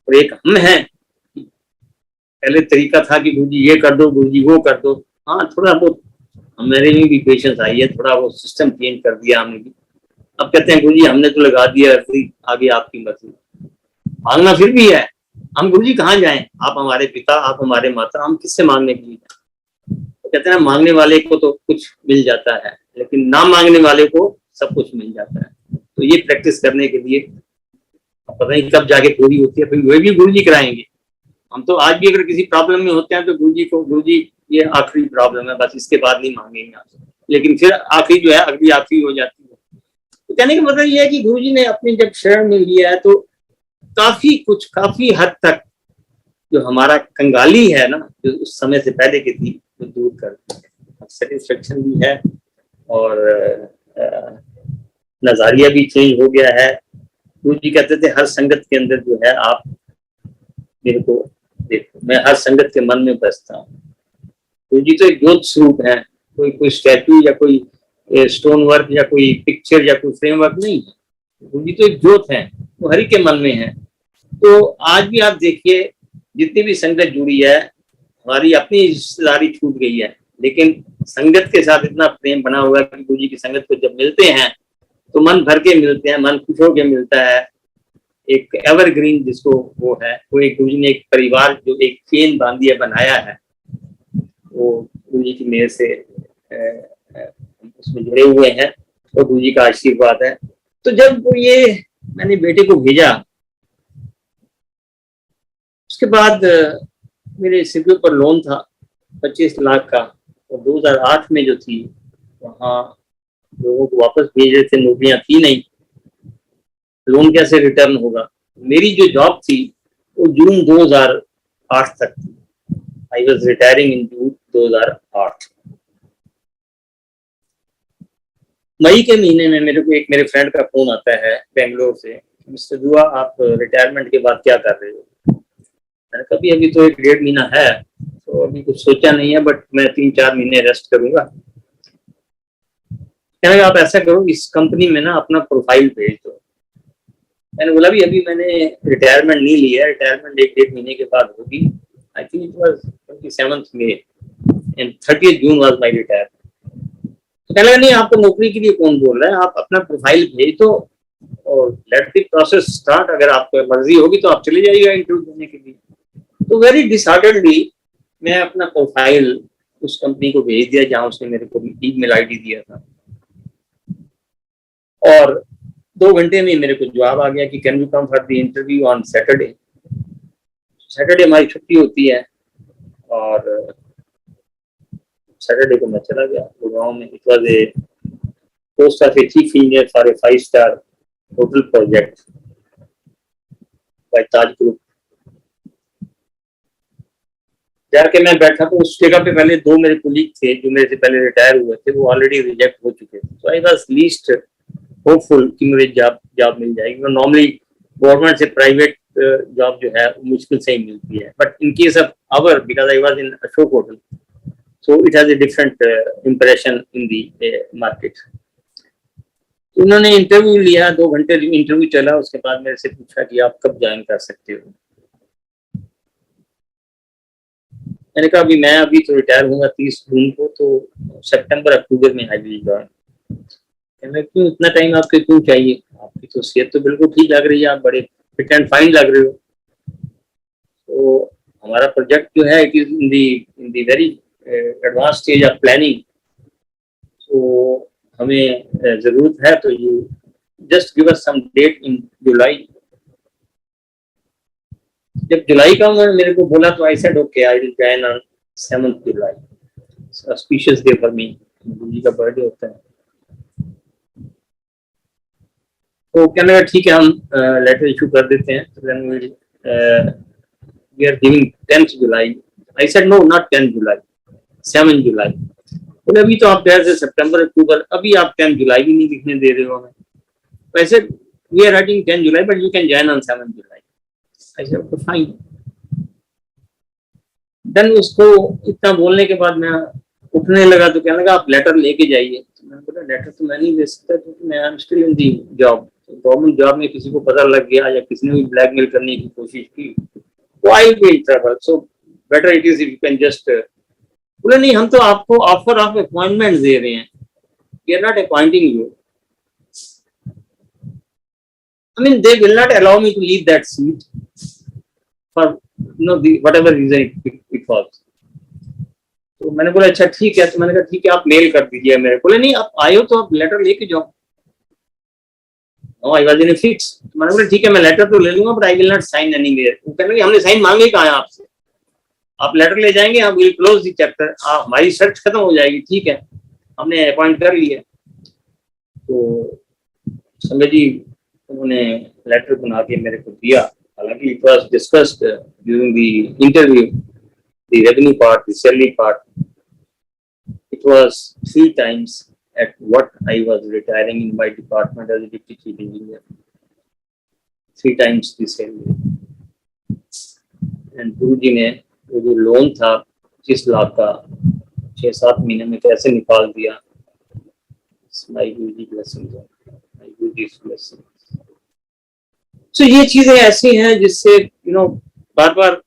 और एक हम हैं, पहले तरीका था कि गुरु जी ये कर दो, गुरु जी वो कर दो। हाँ, थोड़ा बहुत मेरे में भी पेशेंस आई है, थोड़ा वो सिस्टम चेंज कर दिया हमने भी। अब कहते हैं गुरु जी हमने तो लगा दिया, आगे आपकी मर्जी। मांगना फिर भी है, हम गुरु जी कहाँ जाएं, आप हमारे पिता, आप हमारे माता, हम किससे मांगने के लिए जाएं? तो कहते हैं मांगने वाले को तो कुछ मिल जाता है, लेकिन ना मांगने वाले को सब कुछ मिल जाता है। तो ये प्रैक्टिस करने के लिए पता नहीं कब जाके पूरी होती है, फिर वही भी गुरु जी कराएंगे। हम तो आज भी अगर किसी प्रॉब्लम में होते हैं तो गुरु जी को, गुरु जी ये आखिरी प्रॉब्लम है, बस इसके बाद नहीं मांगेंगे आपसे, लेकिन फिर आखिरी जो है अगली आखिरी हो जाती है। तो कहने का मतलब ये है कि गुरु जी ने अपनी जब शरण में लिया है तो काफी कुछ, काफी हद तक जो हमारा कंगाली है ना, जो उस समय से पहले की थी, वो दूर कर दी है। सेटिस्फेक्शन भी है और नजरिया भी चेंज हो गया है। गुरु जी कहते थे हर संगत के अंदर जो है आप मेरे को देखो, मैं हर संगत के मन में बसता हूँ। गुरु जी तो एक ज्योत स्वरूप है, कोई स्टैचू या कोई स्टोन वर्क या कोई पिक्चर या कोई फ्रेमवर्क नहीं है। गुरु जी तो एक ज्योत है, वो हरि के मन में है। तो आज भी आप देखिए जितनी भी संगत जुड़ी है, हमारी अपनी रिश्तेदारी छूट गई है, लेकिन संगत के साथ इतना प्रेम बना हुआ है कि गुरु जी की संगत को जब मिलते हैं तो मन भर के मिलते हैं, मन खुश होकर मिलता है। एक एवरग्रीन जिसको वो है, वो एक गुरु जी ने एक परिवार जो एक चेन बांधी है, बनाया है, वो गुरु जी की मेहर से उसमें जुड़े हुए हैं, तो गुरु जी का आशीर्वाद है। तो जब वो ये मैंने बेटे को भेजा, उसके बाद मेरे सिर के ऊपर लोन था 25 लाख का, और 2008 में जो थी वहाँ लोगों को वापस भेज रहे थे, नौकरियां थी नहीं, लोन कैसे रिटर्न होगा। मेरी जो जॉब थी वो जून 2008 तक थी। आई वॉज रिटायरिंग इन जून 2008। मई के महीने में मेरे को एक मेरे फ्रेंड का फोन आता है बेंगलोर से, मिस्टर दुआ आप रिटायरमेंट के बाद क्या कर रहे हो। मैंने कहा अभी तो 1-1.5 महीना है, तो अभी कुछ सोचा नहीं है, बट मैं 3-4 महीने रेस्ट करूंगा। कहने आप ऐसा करो, इस कंपनी में ना अपना प्रोफाइल भेज दो। मैंने बोला भी अभी मैंने रिटायरमेंट नहीं लिया, रिटायरमेंट 1-1.5 महीने के बाद होगी। I think it was 27 May and 30 June was my retirement. तो कहने लगा नहीं आपको नौकरी के लिए कौन बोल रहा है, आप अपना प्रोफाइल भेज दो और लेट द प्रोसेस स्टार्ट। अगर आपको मर्जी होगी तो आप चले जाइएगा इंटरव्यू देने के लिए। तो वेरी डिसऑर्डरली मैं अपना प्रोफाइल उस कंपनी को भेज दिया जहां उसने मेरे को ईमेल आईडी दिया था, और 2 घंटे में मेरे को जवाब आ गया कि can you come for the interview on Saturday. Saturday हमारी छुट्टी होती है, और सैटरडे को मैं चला गया गुड़गांव में। It was a post of a chief engineer for a five-star hotel project by Taj group. जाके मैं बैठा तो उस जगह पे पहले 2 मेरे कुलीग थे जो मेरे से पहले रिटायर हुए थे, वो ऑलरेडी रिजेक्ट हो चुके थे। तो आई वाज लीस्ट होपफुल कि मुझे जॉब मिल जाएगी। नॉर्मली गवर्नमेंट से प्राइवेट जॉब जो है मुश्किल से ही मिलती है, but in case of our, because I was in Ashok hotel, so it has a different impression in the market. उन्होंने इंटरव्यू लिया, 2 घंटे इंटरव्यू चला। उसके बाद मेरे से पूछा कि आप कब ज्वाइन कर सकते हो। मैंने कहा अभी तो रिटायर होऊंगा 30 जून को, तो सितंबर अक्टूबर में आई विल ज्वाइन। कहने क्यों इतना टाइम आपके क्यों चाहिए, आपकी तो सेहत तो बिल्कुल ठीक लग रही है, आप बड़े फिट एंड फाइन लग रहे हो। तो हमारा प्रोजेक्ट जो है it is in the very advance stage of planning, तो हमें जरूरत है, तो you just give us some date in July. जब जुलाई का उन्होंने मेरे को बोला तो I said okay I will join on 7 July. Auspicious day for me, guru ji का बर्थडे होता है। तो कहने लगा ठीक है हम लेटर इशू कर देते हैं। तो then we are giving 10 July. I said no not 10 July, 7 July. बोले अभी तो आप कह से सितंबर अक्टूबर, अभी आप 10 जुलाई भी नहीं लिखने दे रहे हो हमें। वैसे we are writing 10 July but you can join on 7 July. I said okay fine. Then उसको इतना बोलने के बाद मैं उठने लगा तो कहने लगा आप लेटर लेके जाइए। तो मैंने बोला लेटर तो मैं नहीं दे सकता क्योंकि मैं I am still in the job. Government job में किसी को पता लग गया या किसी ने भी ब्लैकमेल करने की कोशिश की तो I will be in trouble. So better it is if you can just बोले नहीं, हम तो आपको ऑफर ऑफ अपॉइंटमेंट दे रहे हैं, we are not appointing you. I mean, they will not allow me to leave that seat for whatever reason it was. तो मैंने बोला अच्छा ठीक है, तो मैंने कहा ठीक है आप मेल कर दीजिए मेरे। बोले नहीं आप आए हो तो आप लेटर लेके जाओ। I was in a fix. मैंने बोला ठीक है मैं लेटर तो ले लूंगा, but I will not sign anywhere. वो कहने लगे हमने साइन मांगे कहाँ है आपसे, आप लेटर ले जाएंगे, हम विल क्लोज द चैप्टर, हमारी सर्च खत्म हो जाएगी। ठीक है, हमने अपॉइंट कर लिया। तो संजय जी उन्होंने लेटर बना के मेरे को दिया। हालांकि it was discussed during the interview, the revenue part, the salary part. It was 3 times at what I was retiring in my department as a deputy chief engineer. 3 times the salary. And गुरुजी ने वो जो लोन था 25 लाख का 6-7 महीने में कैसे निकाल दिया। My Guruji blessings, my Guruji's blessings. So ये चीजें ऐसी हैं जिससे बार बार,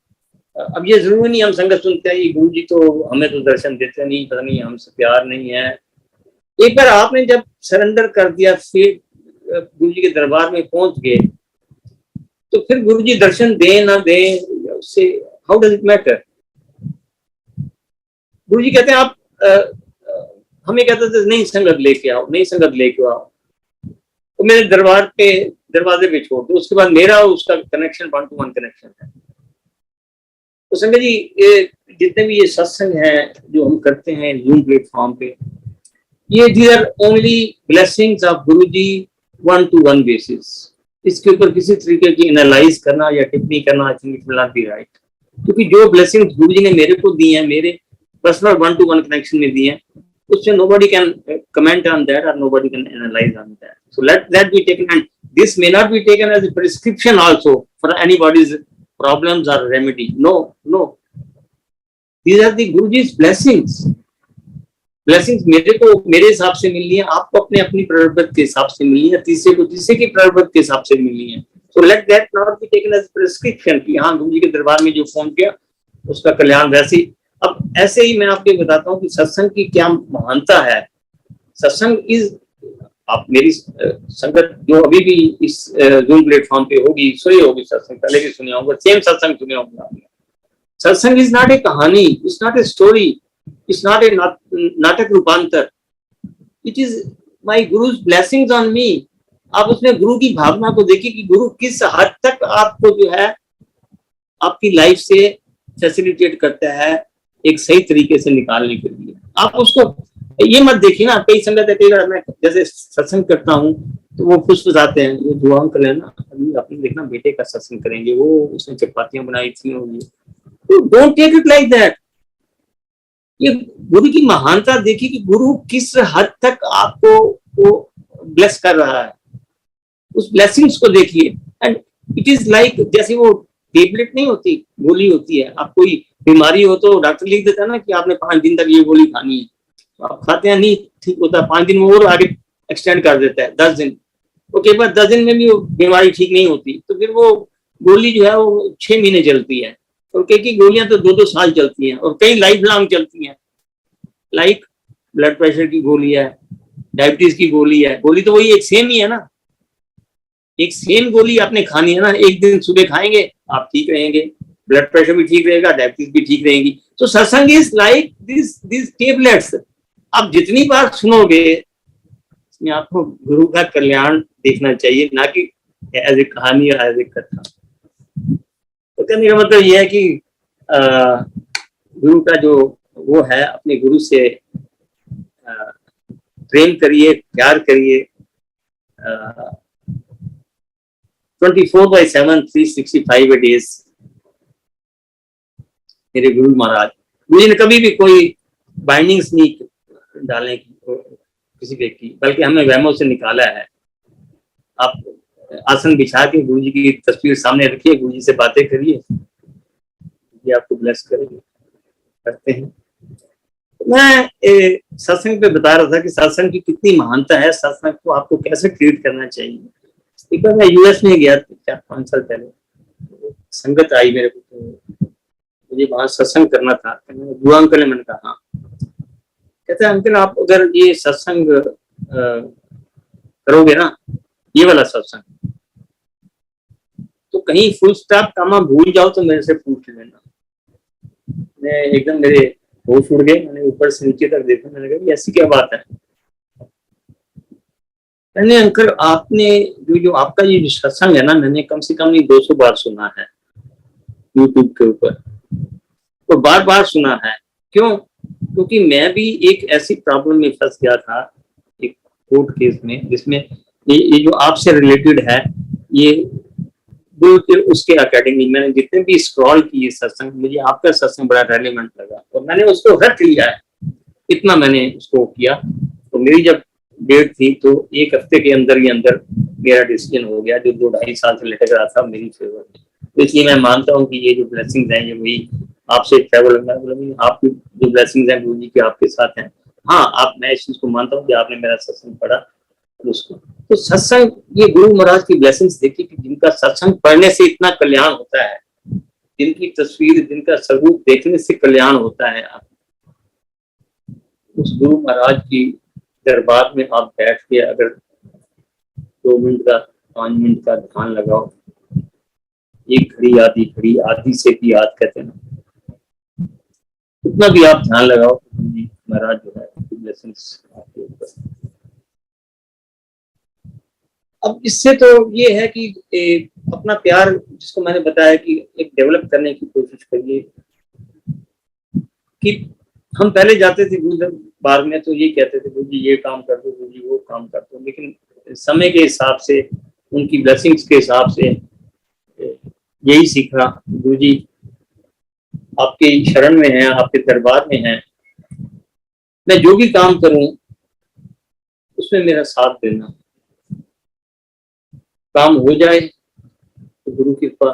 अब ये जरूरी नहीं हम संगत सुनते हैं ये गुरुजी तो हमें तो दर्शन देते नहीं, पता नहीं हमसे प्यार नहीं है। एक बार आपने जब सरेंडर कर दिया, फिर गुरुजी के दरबार में पहुंच गए, तो फिर गुरुजी दर्शन दे ना दे उससे हाउ डज इट मैटर। गुरुजी कहते हैं आप हमें कहते थे नहीं संगत लेके आओ, नहीं संगत लेके आओ, तो मेरे दरबार पे दरवाजे पे छोड़ दो। उसके बाद मेरा उसका कनेक्शन 1-to-1 कनेक्शन है। तो संगत जी ये जितने भी ये सत्संग हैं जो हम करते हैं जूम प्लेटफॉर्म पे, ये these are only blessings of Guruji 1-to-1 basis. इसके ऊपर किसी तरीके की एनालाइज करना या टिप्पणी करना आई think it will not be right, क्योंकि जो ब्लेसिंग्स गुरुजी ने मेरे को दी हैं, मेरे पर्सनल 1-to-1 कनेक्शन में दी हैं, उससे nobody can comment on that or nobody can analyze on that. So let that be taken, and this may not be taken as a prescription also for anybody's problems or remedy. No. These are the Guruji's blessings. Blessings मेरे को मेरे हिसाब से मिलनी है, आपको अपने अपनी प्रवृत्ति के हिसाब से मिलनी है, तीसरे को तीसरे की प्रवृत्ति के हिसाब से मिलनी है। So let that not be taken as prescription कि हाँ गुरुजी के दरबार में जो फोन किया उसका कल्याण वैसे ही। अब ऐसे ही मैं आपको बताता हूँ कि सत्संग की क्या महानता है। सत्संग इज, आप मेरी संगत जो अभी भी इस जूम प्लेटफॉर्म पे होगी, सुनी होगी सत्संग, पहले भी सुने होंगे, सेम सत्संग सुने होंगे आपने। सत्संग is not a kahani, it's not a story, it's not a natak rupantar, it is my guru's blessings on me. आप उसमें गुरु की भावना को देखिए कि गुरु किस हद तक आपको जो है आपकी लाइफ से फैसिलिटेट करता है एक सही तरीके से निकालने के लिए। आप उसको ये मत देखिए ना, कई संगत है, मैं जैसे सत्संग करता हूँ तो वो फुसफुसाते हैं, ये जो अंकल है ना अभी अपने देखना बेटे का सत्संग करेंगे, वो उसने चपातियां बनाई थी होगी, तो don't take it like that. ये गुरु की महानता देखिए कि गुरु किस हद तक आपको वो ब्लेस कर रहा है, उस ब्लेसिंग्स को देखिए। एंड इट इज लाइक जैसे वो टेबलेट नहीं होती, गोली होती है। आप कोई बीमारी हो तो डॉक्टर लिख देता है ना कि आपने 5 दिन तक ये गोली खानी है, तो आप खाते हैं, नहीं ठीक होता, 5 दिन में और आगे एक्सटेंड कर देता है 10 दिन। ओके, पर 10 दिन में भी वो बीमारी ठीक नहीं होती, तो फिर वो गोली जो है वो 6 महीने चलती है, और कई गोलियां तो 2-2 साल चलती हैं, और कई लाइफ लॉन्ग चलती हैं। लाइक ब्लड प्रेशर की गोली है, डायबिटीज की गोली है, गोली तो वही एक सेम ही है ना, एक सेम गोली आपने खानी है ना। एक दिन सुबह खाएंगे आप ठीक रहेंगे, ब्लड प्रेशर भी ठीक रहेगा, डायबिटीज भी ठीक रहेगी। तो सत्संग इज लाइक दिस टेबलेट्स। आप जितनी बार सुनोगे इसमें आपको गुरु का कल्याण देखना चाहिए, ना कि एज ए कहानी या एज ए कथा। तो कहने का मतलब यह है कि गुरु का जो वो है, अपने गुरु से प्रेम करिए, प्यार करिए। 24/7 365 days मेरे गुरु महाराज, गुरु ने कभी भी कोई बाइंडिंग्स नहीं डालने की किसी व्यक्ति, बल्कि हमें वहमों से निकाला है। आप आसन बिछा के गुरु जी की तस्वीर सामने रखिए, गुरु जी से बातें करिए, ये आपको ब्लेस करेंगे। करते हैं। मैं सत्संग पे बता रहा था कि सत्संग की कितनी महानता है, सत्संग को आपको कैसे ट्रीट करना चाहिए। एक बार मैं यूएस में गया 4-5 साल पहले, संगत आई मेरे को, तो मुझे वहां सत्संग करना था। बुआ अंकल ने, मैंने कहा हाँ, कहते हैं अंकल आप अगर ये सत्संग करोगे ना, ये वाला सत्संग, तो कहीं फुल स्टॉप कामा भूल जाओ तो मेरे से पूछ लेना। मैं एकदम, मेरे होश उड़ गए, मैंने ऊपर से नीचे तक देखा, मैंने कहा ऐसी क्या बात है। मैंने अंकल आपने जो आपका ये जो सत्संग है ना, मैंने कम से कम नहीं 200 बार सुना है यूट्यूब के ऊपर, तो बार बार सुना है। क्यों? क्योंकि मैं भी एक ऐसी प्रॉब्लम में फंस गया था, एक कोर्ट केस में, जिसमें ये जो आपसे रिलेटेड है, ये बिल्कुल उसके अकॉर्डिंगली मैंने जितने भी स्क्रॉल किए सत्संग, मुझे आपका सत्संग बड़ा रेलेवेंट लगा और मैंने उसको रख लिया है। इतना मैंने उसको किया। तो मेरी जब डेट थी तो 1 हफ्ते के अंदर ही अंदर मेरा डिसीजन हो गया, जो 2-2.5 साल से लटक रहा था मेरी फेवर में। तो इसलिए मैं मानता हूँ कि ये जो ब्लेसिंग्स हैं, ये वही आपसे ट्रैवल, आपकी जो ब्लेसिंग्स हैं गुरु जी के आपके साथ हैं। हाँ, मैं इस चीज को मानता हूँ कि आपने मेरा सत्संग पढ़ा उसको, तो सत्संग, ये गुरु महाराज की ब्लेसिंग्स देखिए कि जिनका सत्संग पढ़ने से इतना कल्याण होता है, जिनकी तस्वीर, जिनका स्वरूप देखने से कल्याण होता है, उस गुरु महाराज की दरबार में आप बैठ के अगर 2 मिनट का 5 मिनट का ध्यान लगाओ, एक घड़ी आधी घड़ी, आधी से भी याद कहते हैं ना, उतना भी आप ध्यान लगाओ तो जी महाराज जो है ब्लेसिंग्स आपके ऊपर। अब इससे तो ये है कि अपना प्यार, जिसको मैंने बताया कि एक डेवलप करने की कोशिश करिए। कि हम पहले जाते थे गुरु बार में तो ये कहते थे गुरु जी ये काम कर दो, गुरु जी वो काम कर दो, लेकिन समय के हिसाब से, उनकी ब्लेसिंग्स के हिसाब से यही सीखा, गुरु जी आपके शरण में है, आपके दरबार में है, मैं जो भी काम करूं उसमें मेरा साथ देना। काम हो जाए तो गुरु कृपा,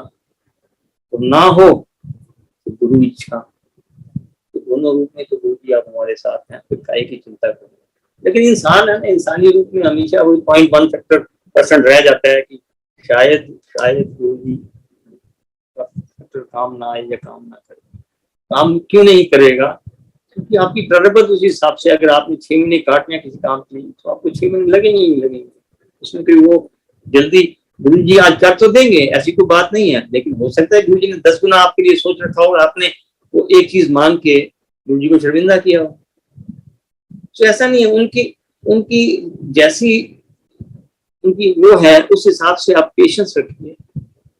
तो ना हो तो गुरु इच्छा, तो दोनों रूप में तो गुरु जी आप हमारे साथ हैं, फिर काहे की चिंता करें। लेकिन इंसान है ना, इंसानी रूप में हमेशा वही 0.1% रह जाता है कि शायद गुरु जी काम ना आए या काम ना करे। काम क्यों नहीं करेगा? क्योंकि आपकी प्ररबत उस हिसाब से, अगर आपने 6 महीने काटने किसी काम के लिए तो आपको 6 महीने लगेंगे ही लगेंगे। उसमें फिर वो जल्दी गुरु जी आज कर तो देंगे, ऐसी कोई बात नहीं है, लेकिन हो सकता है गुरु जी ने 10 गुना आपके लिए सोच रखा हो और आपने वो एक चीज मांग के गुरु जी को शर्मिंदा किया हो। तो ऐसा नहीं है, उनकी जैसी उनकी वो है, उस हिसाब से आप पेशेंस रखिए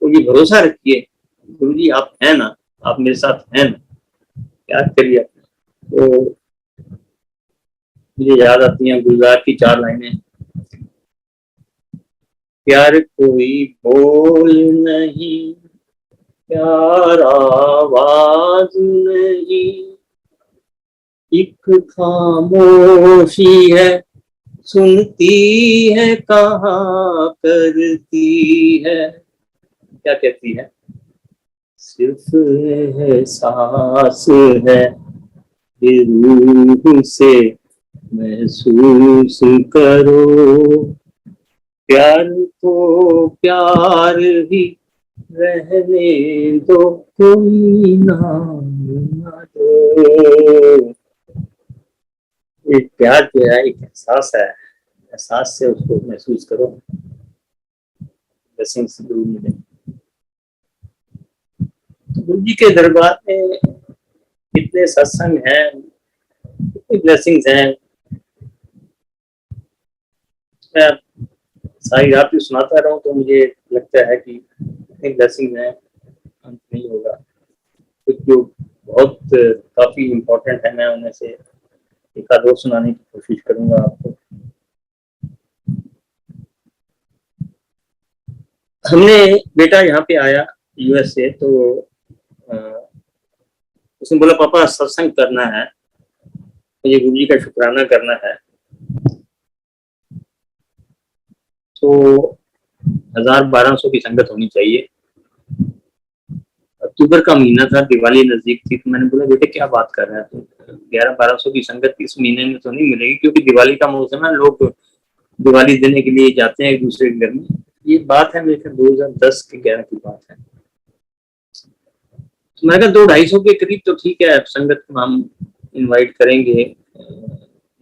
और ये भरोसा रखिए, गुरु जी आप हैं ना, आप मेरे साथ हैं ना, याद करिए। तो मुझे याद आती हैं गुलजार की 4 लाइनें, प्यार कोई बोल नहीं, प्यार आवाज नहीं, एक खामोशी है सुनती है कहाँ करती है। क्या कहती है? सिर्फ एहसास है, रूह से महसूस करो, प्यार को प्यार ही रहने दो, कोई नाम ना दो। एक प्यार जो है एक एहसास है, एहसास से उसको महसूस करो, ब्लेसिंग्स जरूर मिले। तो गुरु जी के दरबार में कितने सत्संग हैं, कितनी ब्लेसिंग्स हैं, मैं सारी रात भी सुनाता रहूं तो मुझे लगता है कि इतनी ब्लेसिंग है, अंत नहीं होगा। कुछ जो बहुत काफी इम्पोर्टेंट है, मैं उनमें से एक आध और सुनाने की कोशिश करूंगा आपको। हमने बेटा यहाँ पे आया यूएस से, तो उसने बोला पापा सत्संग करना है, मुझे गुरु जी का शुक्राना करना है। तो 1000-1200 की संगत होनी चाहिए। अक्टूबर का महीना था, दिवाली नजदीक थी, तो मैंने बोला बेटे क्या बात कर रहे हैं, तो 1100-1200 की संगत इस महीने में तो नहीं मिलेगी, क्योंकि दिवाली का मौसम है, लोग दिवाली देने के लिए जाते हैं एक दूसरे के घर में। ये बात है मेरे ख्याल 2010 के 11 की बात है। तो मैंने कहा 200-250 के करीब तो ठीक है, संगत को हम इनवाइट करेंगे,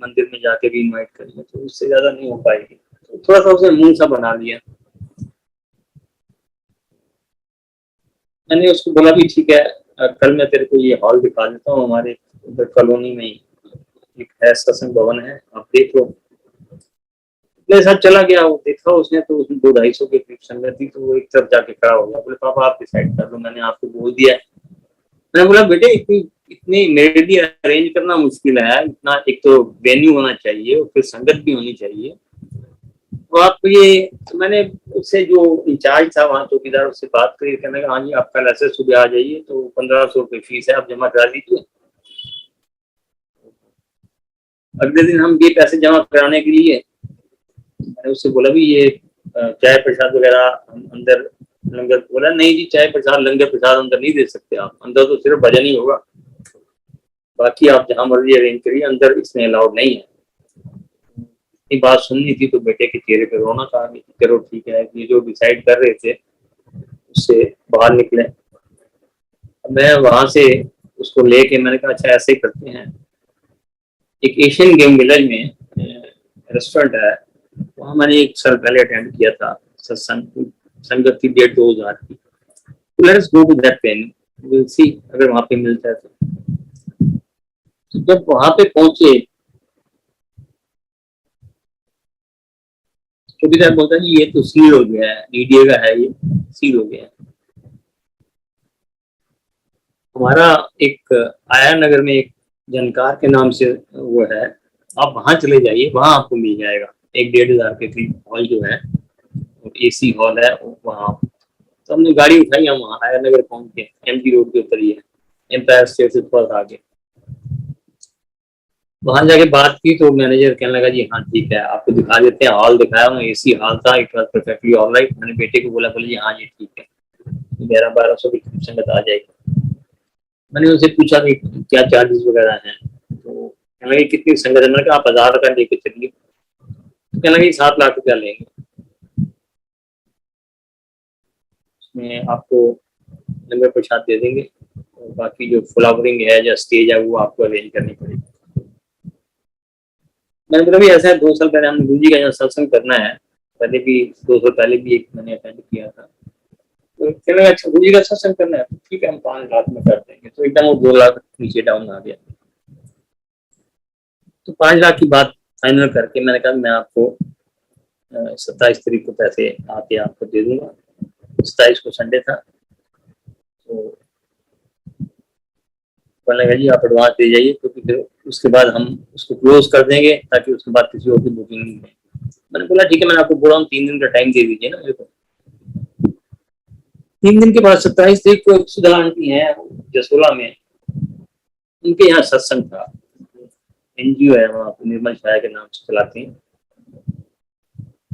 मंदिर में जाके भी इनवाइट करेंगे, तो उससे ज्यादा नहीं हो पाएगी। तो थोड़ा सा उसने मुंह सा बना लिया। मैंने उसको बोला भी ठीक है, कल मैं तेरे को ये हॉल दिखा देता हूँ, हमारे उधर कॉलोनी में ही एक है, सत्संग भवन है, आप देख लो। मेरे साथ चला गया, वो देखा उसने, तो उसमें 200-250 के करीब संगत थी, तो वो एक तरफ जाके खड़ा हो गया, बोले पापा आप डिसाइड कर लो, मैंने आपको बोल दिया है। मैंने बोला बेटे इतनी मेरे लिए अरेंज करना मुश्किल है, इतना एक तो वेन्यू होना चाहिए और फिर संगत भी होनी चाहिए। तो आप ये, तो मैंने उससे जो इंचार्ज था वहाँ चौकीदार, उससे बात करी, कहने लगा हाँ जी आप कल ऐसे सुबह आ जाइए, तो 1500 रुपये फीस है, आप जमा करा दीजिए। अगले दिन हम ये पैसे जमा कराने के लिए, मैंने उससे बोला भी ये चाय प्रसाद वगैरह अंदर, लंगर, बोला नहीं जी चाय प्रसाद लंगर प्रसाद अंदर नहीं दे सकते आप, अंदर तो सिर्फ भजन ही होगा, बाकी आप जहाँ मर्जी अरेंज करिए, अंदर इसमें अलाउड नहीं है। ये बात सुननी थी तो बेटे के चेहरे पे रोना था, चलो ठीक है, ये जो डिसाइड कर रहे थे उससे बाहर निकले। मैं वहां से उसको लेके मैंने कहा अच्छा ऐसे ही करते हैं, एक एशियन गेम विलेज में रेस्टोरेंट है, वहाँ मैंने एक साल पहले अटेंड किया था सत्संग, संगत की 1,500-2,000 की। Let's go to that venue, will see अगर वहां पे मिलता है तो जब वहां पे पहुंचे, चौकीदार बोलता है ये तो सील हो गया है, मीडिया का है, ये सील हो गया है। हमारा एक आया नगर में एक जानकार के नाम से वो है, आप वहां चले जाइए, वहां आपको मिल जाएगा, 1,500 के करीब हॉल जो है, एसी हॉल है वहाँ। तो हमने गाड़ी उठाई, हम वहाँ आया नगर पहुंच के, एमपी रोड के उतरिए, एम्पायर स्टेट से थोड़ा आगे, वहां जाके बात की तो मैनेजर कहने लगा जी हाँ ठीक है आपको दिखा देते हैं, हॉल दिखाया, मैं एसी हॉल था, इट वाज परफेक्टली ऑलराइट। मैंने बेटे को बोला, बोले जी हाँ ये ठीक है, 1100-1200 की संगत आ जाएगी। मैंने उनसे पूछा कि क्या चार्जेस वगैरह हैं, तो कहने लगे कितनी संगत है, मैंने कहा आप 1000 रुपया लेके चलिए, तो कहने लगे 7 लाख रुपया लेंगे, उसमें आपको लंगर प्रसाद दे देंगे और बाकी जो फ्लावरिंग है या स्टेज है वो आपको अरेंज करनी पड़ेगी। मैंने बोला भी ऐसा है, 2 साल पहले हमने गुरु जी का यहाँ सत्संग करना है, पहले भी 2 साल पहले भी एक मैंने अटेंड किया था, तो कहने लगा अच्छा गुरु जी का सत्संग करना है, ठीक है हम 5 लाख में कर देंगे। तो एकदम वो 2 लाख नीचे डाउन आ गया। तो 5 लाख की बात फाइनल करके मैंने कहा मैं आपको 27 तारीख को पैसे आके आपको दे दूंगा। 27 को संडे था, तो बोलने लगा जी आप एडवांस दे जाइए, क्योंकि फिर उसके बाद हम उसको क्लोज कर देंगे ताकि उसके बाद किसी और की बुकिंग नहीं है। मैंने बोला ठीक है, मैंने आपको बोला 3 दिन का टाइम दे दीजिए ना मेरे को। 3 दिन के बाद 27 तारीख को सुधा आंटी है जसोला में, उनके यहाँ सत्संग था, एनजीओ है वहाँ पे, निर्मल छाया के नाम से चलाती हैं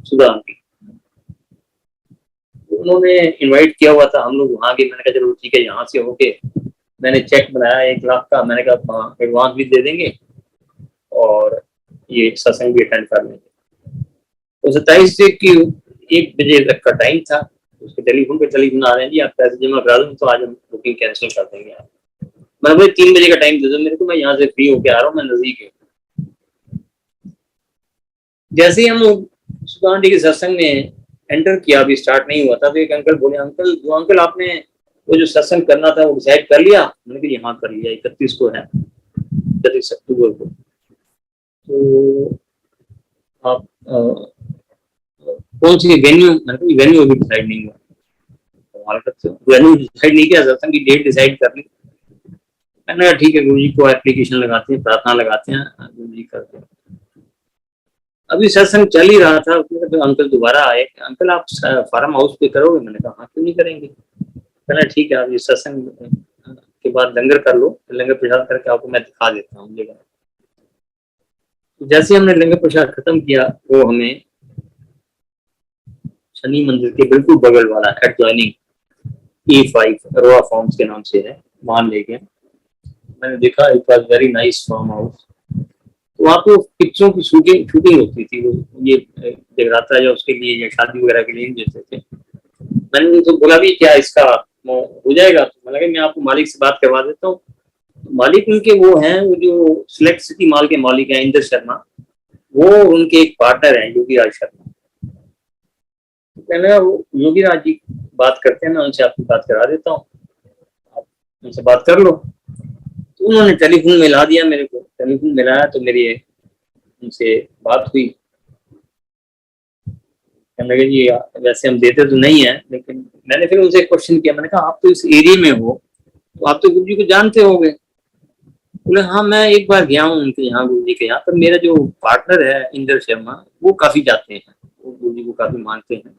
सुधा आंटी, उन्होंने इनवाइट किया हुआ था, हम लोग वहाँ गए। मैंने कहा चलो ठीक है, यहाँ से होके मैंने चेक बनाया 1 लाख का, मैंने कहा एडवांस भी दे देंगे और ये सत्संग भी अटेंड कर लेंगे। तो 27 से की 1 बजे तक का टाइम था, उसके टेलीफोन पे टेलीफोन आ रहे हैं जी आप पैसे जमा करा दो, तो आज हम बुकिंग कैंसिल कर देंगे आप। मैंने बोला 3 बजे का टाइम दे दो मेरे को, मैं यहाँ से फ्री होके आ रहा हूँ, मैं नजदीक हूँ। जैसे ही हम सुधा आंटी के सत्संग में एंटर किया, अभी स्टार्ट नहीं हुआ था, तो एक अंकल बोले अंकल आपने वो जो सत्संग करना था वो डिसाइड कर लिया? मैंने कहा यहाँ कर लिया, 31 को है, 31 अक्टूबर को। तो आप कौन सी वेन्यू? मैंने कहा वेन्यू अभी डिसाइड नहीं हुआ। वेन्यू डिसाइड नहीं किया, सत्संग की डेट डिसाइड कर ली। मैंने कहा ठीक है, गुरु जी को एप्लीकेशन लगाते हैं, प्रार्थना लगाते हैं, गुरु जी करते हैं। अभी सत्संग चल ही रहा था, उसमें तो अंकल दोबारा आए, अंकल आप फार्म हाउस पे करोगे? मैंने कहा हाँ क्यों नहीं करेंगे। कहना ठीक है, आप ये सत्संग के बाद लंगर कर लो, लंगर प्रसाद करके आपको मैं दिखा देता हूँ जगह। जैसे हमने लंगर प्रसाद खत्म किया, वो हमें शनि मंदिर के बिल्कुल बगल वाला एडजॉइनिंग E5 रोआ फॉर्म्स के नाम से है, वहां ले गए। मैंने देखा it was very nice farm house. तो वहाँ पे पिक्चरों की शूटिंग होती थी, वो ये जगराता या उसके लिए या शादी वगैरह के लिए देते थे। मैंने उनको बोला भी क्या इसका हो जाएगा? तो मैंने कहा मैं आपको मालिक से बात करवा देता हूँ, मालिक उनके वो हैं, वो जो सिलेक्ट सिटी मॉल के मालिक हैं इंद्र शर्मा, वो उनके एक पार्टनर हैं योगी राज शर्मा। तो कहने लगा वो योगी राज जी बात करते हैं, मैं उनसे आपकी बात करा देता हूँ, आप उनसे बात कर लो। तो उन्होंने टेलीफोन मिला दिया मेरे को, टेलीफोन मिलाया तो मेरी उनसे बात हुई। कहने लगे जी वैसे हम देते तो नहीं है, लेकिन मैंने फिर उनसे क्वेश्चन किया, मैंने कहा आप तो इस एरिया में हो, तो आप तो गुरु जी को जानते होंगे। बोले हाँ मैं एक बार गया हूँ उनके यहाँ, गुरु जी के यहाँ, पर मेरा जो पार्टनर है इंद्र शर्मा वो काफी जाते हैं, वो गुरु जी को काफी मानते हैं,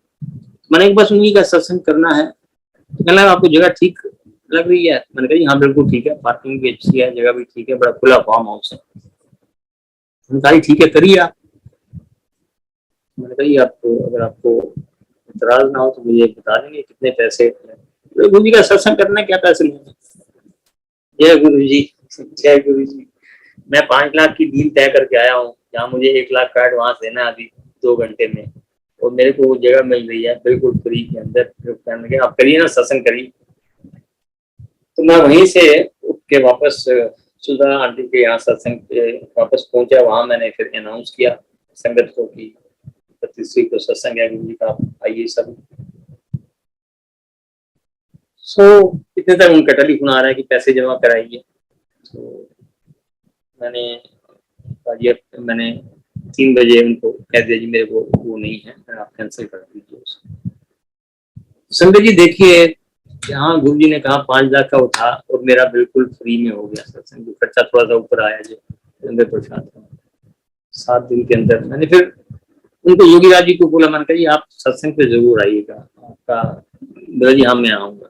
मैंने बस उन्हीं का सत्संग करना है। तो कहना आपको जगह ठीक लग रही है? मैंने कहा हाँ बिल्कुल ठीक है, पार्किंग भी अच्छी है, जगह भी ठीक है, बड़ा खुला फार्म हाउस है। उन्होंने ठीक है करिए आप। मैंने कहा आपको अगर आपको इतराज ना हो तो मुझे बता देंगे कितने पैसे। तो गुरु जी का सत्संग करना क्या पैसे लेंगे? जय गुरु जी, जय गुरु जी। मैं 5 लाख की डील तय करके आया हूँ, जहाँ मुझे 1 लाख का एडवांस देना है अभी 2 घंटे में, और मेरे को वो जगह मिल रही है बिल्कुल फ्री के अंदर। कहने आप करिए ना, सत्संग करिए। तो मैं वहीं से उठ के वापस सुधा आंटी के यहाँ सत्संग पे वापस पहुंचा। वहां मैंने फिर अनाउंस किया संगत को कि 25 को सत्संग है गुरु जी का, आइए सब। इतने तक उनका टेलीफोन आ रहा है कि पैसे जमा कराइए। तो मैंने 3 बजे उनको कह दिया जी मेरे को वो नहीं है, आप कैंसिल कर दीजिए उसे। संगत जी देखिए, यहाँ गुरु जी ने कहा 5 लाख का उठा और मेरा बिल्कुल फ्री में हो गया सत्संग, खर्चा थोड़ा सा ऊपर आया जो लंगर प्रसाद 7 दिन के अंदर। मैंने फिर उनको योगी राज जी को बोला, मैंने कहा आप सत्संग पे जरूर आइएगा आपका। बोला जी हाँ मैं आऊंगा।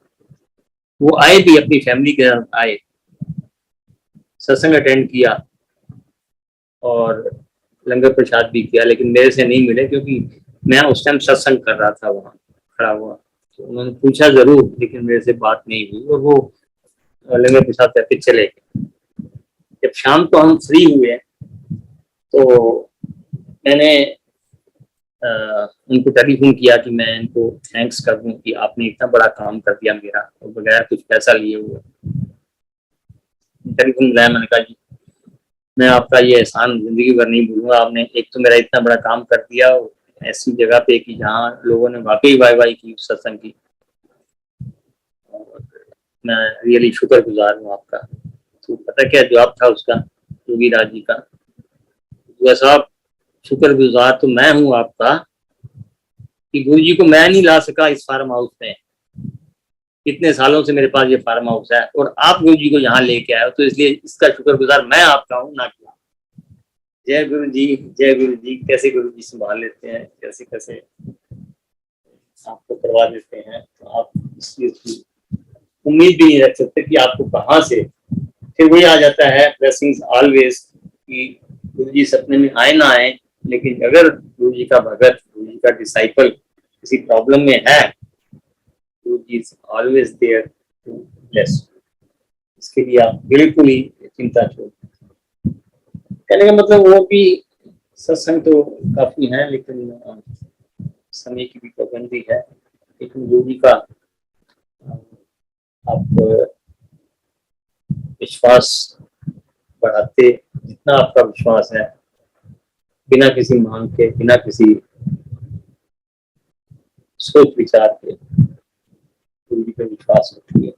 वो आए भी, अपनी फैमिली के साथ आए, सत्संग अटेंड किया और लंगर प्रसाद भी किया, लेकिन मेरे से नहीं मिले क्योंकि मैं उस टाइम सत्संग कर रहा था वहां खड़ा हुआ। तो उन्होंने पूछा जरूर, लेकिन मेरे से बात नहीं हुई और वो लंगर प्रसाद करके चले गए। जब शाम को हम फ्री हुए तो मैंने उनको टेलीफोन किया कि मैं इनको थैंक्स कर दूं कि आपने इतना बड़ा काम कर दिया मेरा और बगैर कुछ पैसा लिए हुए। टेलीफोन मिलाया, मैंने कहा जी मैं आपका ये एहसान जिंदगी भर नहीं भूलूंगा, आपने एक तो मेरा इतना बड़ा काम कर दिया ऐसी जगह पे कि जहाँ लोगों ने वाकई वाई की सत्संग की, और मैं रियली शुक्रगुजार हूँ आपका। तो पता क्या जवाब था उसका योगी राज जी का? साहब शुक्रगुजार तो मैं हूँ आपका कि गुरु जी को मैं नहीं ला सका इस फार्म हाउस में, कितने सालों से मेरे पास ये फार्म हाउस है और आप गुरु जी को यहाँ लेके आए हो, तो इसलिए इसका शुक्रगुजार मैं आपका हूँ, ना कि। जय गुरु जी, जय गुरु जी। कैसे गुरु जी संभाल लेते हैं, कैसे कैसे आपको करवा देते हैं, तो आप इस चीज की उम्मीद भी नहीं रख सकते कि आपको कहाँ से फिर वही आ जाता है। ब्लेसिंग्स ऑलवेज, कि गुरु जी सपने में आए ना आए, लेकिन अगर गुरु जी का भगत, गुरु जी का डिसाइपल किसी प्रॉब्लम में है, guru ji is always there to bless. इसके लिए आप बिल्कुल ही चिंता छोड़। कहने का मतलब वो भी सत्संग तो काफी है, लेकिन समय की भी पाबंदी है। लेकिन योगी का आप विश्वास बढ़ाते, जितना आपका विश्वास है, बिना किसी मांग के, बिना किसी सोच विचार के गुरु जी पे विश्वास रखिए,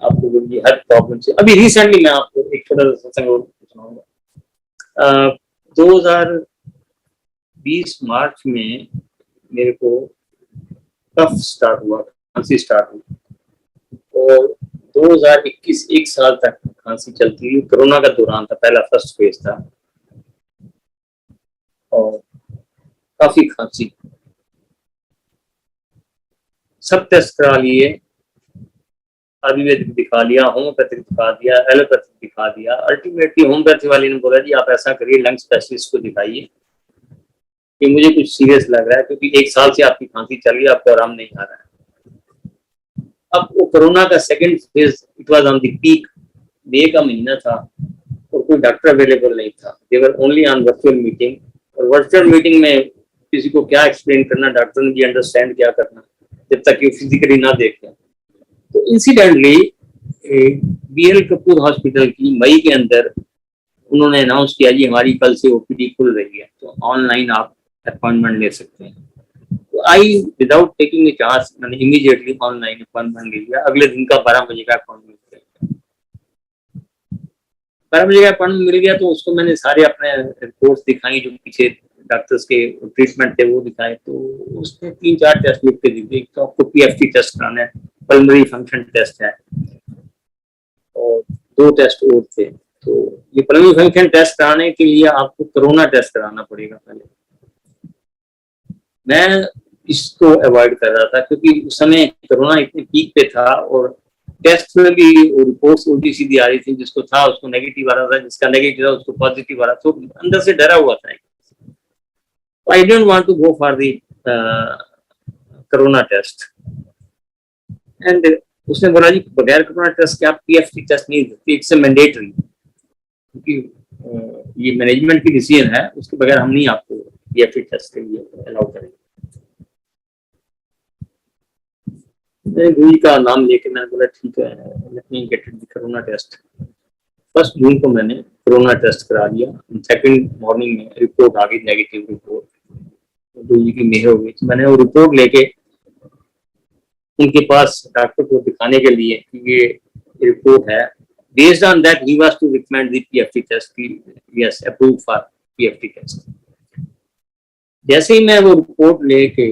आपको गुरु जी हर प्रॉब्लम से। अभी रिसेंटली मैं आपको एक छोटा सा सत्संग और सुनाऊंगा। 2020 मार्च में मेरे को कफ स्टार्ट हुआ, खांसी स्टार्ट हुई, और 2021 1 साल तक खांसी चलती रही। कोरोना का दौरान था, पहला फर्स्ट फेज था, और काफी खांसी। सब टेस्ट करा लिए, आयुर्वेदिक दिखा लिया, होम्योपैथिक दिखा दिया, एलोपैथिक दिखा दिया। अल्टीमेटली होम्योपैथी वाले ने बोला जी आप ऐसा करिए, लंग स्पेशलिस्ट को दिखाइए कि मुझे कुछ सीरियस लग रहा है, क्योंकि 1 साल से आपकी खांसी चल रही है, आपको आराम नहीं आ रहा है। अब वो कोरोना का second phase, it was on the peak, मई का महीना था और कोई डॉक्टर अवेलेबल नहीं था। They were only on virtual meeting, और वर्चुअल मीटिंग में किसी को क्या एक्सप्लेन करना, डॉक्टर ने भी अंडरस्टैंड क्या करना जब तक कि फिजिकली ना देखे। तो इंसिडेंटली BL कपूर हॉस्पिटल की मई के अंदर उन्होंने अनाउंस किया जी हमारी कल से OPD खुल रही है, तो ऑनलाइन आप अपॉइंटमेंट ले सकते हैं। तो आई विदाउट टेकिंग ए चांस मैंने इमीडिएटली ऑनलाइन अपॉइंटमेंट ले लिया। अगले दिन का 12 बजे का अपॉइंटमेंट, 12 बजे का अपॉइंटमेंट मिल गया। तो उसको मैंने सारे अपने रिपोर्ट्स दिखाई, जो पीछे डॉक्टर्स के ट्रीटमेंट थे वो दिखाए। तो उसने 3-4 टेस्ट लिख के दिए। एक तो आपको PFT टेस्ट कराना है, पल्मोनरी फंक्शन टेस्ट है, और 2 टेस्ट और थे। तो ये पल्मोनरी फंक्शन टेस्ट कराने के लिए आपको कोरोना टेस्ट कराना पड़ेगा पहले। मैं इसको अवॉइड कर रहा था क्योंकि उस समय कोरोना इतने पीक पे था, और टेस्ट में भी रिपोर्ट्स उल्टी सीधी आ रही थी। जिसको था उसको नेगेटिव आ रहा था, जिसका नेगेटिव था उसको पॉजिटिव आ रहा था। तो अंदर से डरा हुआ था। I don't want to go for the corona test. And उसने बोला जी बगैर कोरोना टेस्ट के आप PFT टेस्ट नहीं देते, इट्स मैंडेटरी, क्योंकि ये मैनेजमेंट की डिसीजन है, उसके बगैर हम नहीं आपको PFT टेस्ट के लिए अलाउ करेंगे। गुरु जी का नाम लेके मैंने बोला ठीक है, let me get the corona test. 1 जून को मैंने कोरोना टेस्ट करा लिया। 2 मॉर्निंग में रिपोर्ट आ गई, नेगेटिव रिपोर्ट। गुरु जी की मेहर हो गई। तो मैंने वो रिपोर्ट लेके उनके पास डॉक्टर को दिखाने के लिए कि ये रिपोर्ट है। Based on that he was to recommend the PFT test की, yes approve for PFT test. जैसे ही मैं वो रिपोर्ट लेके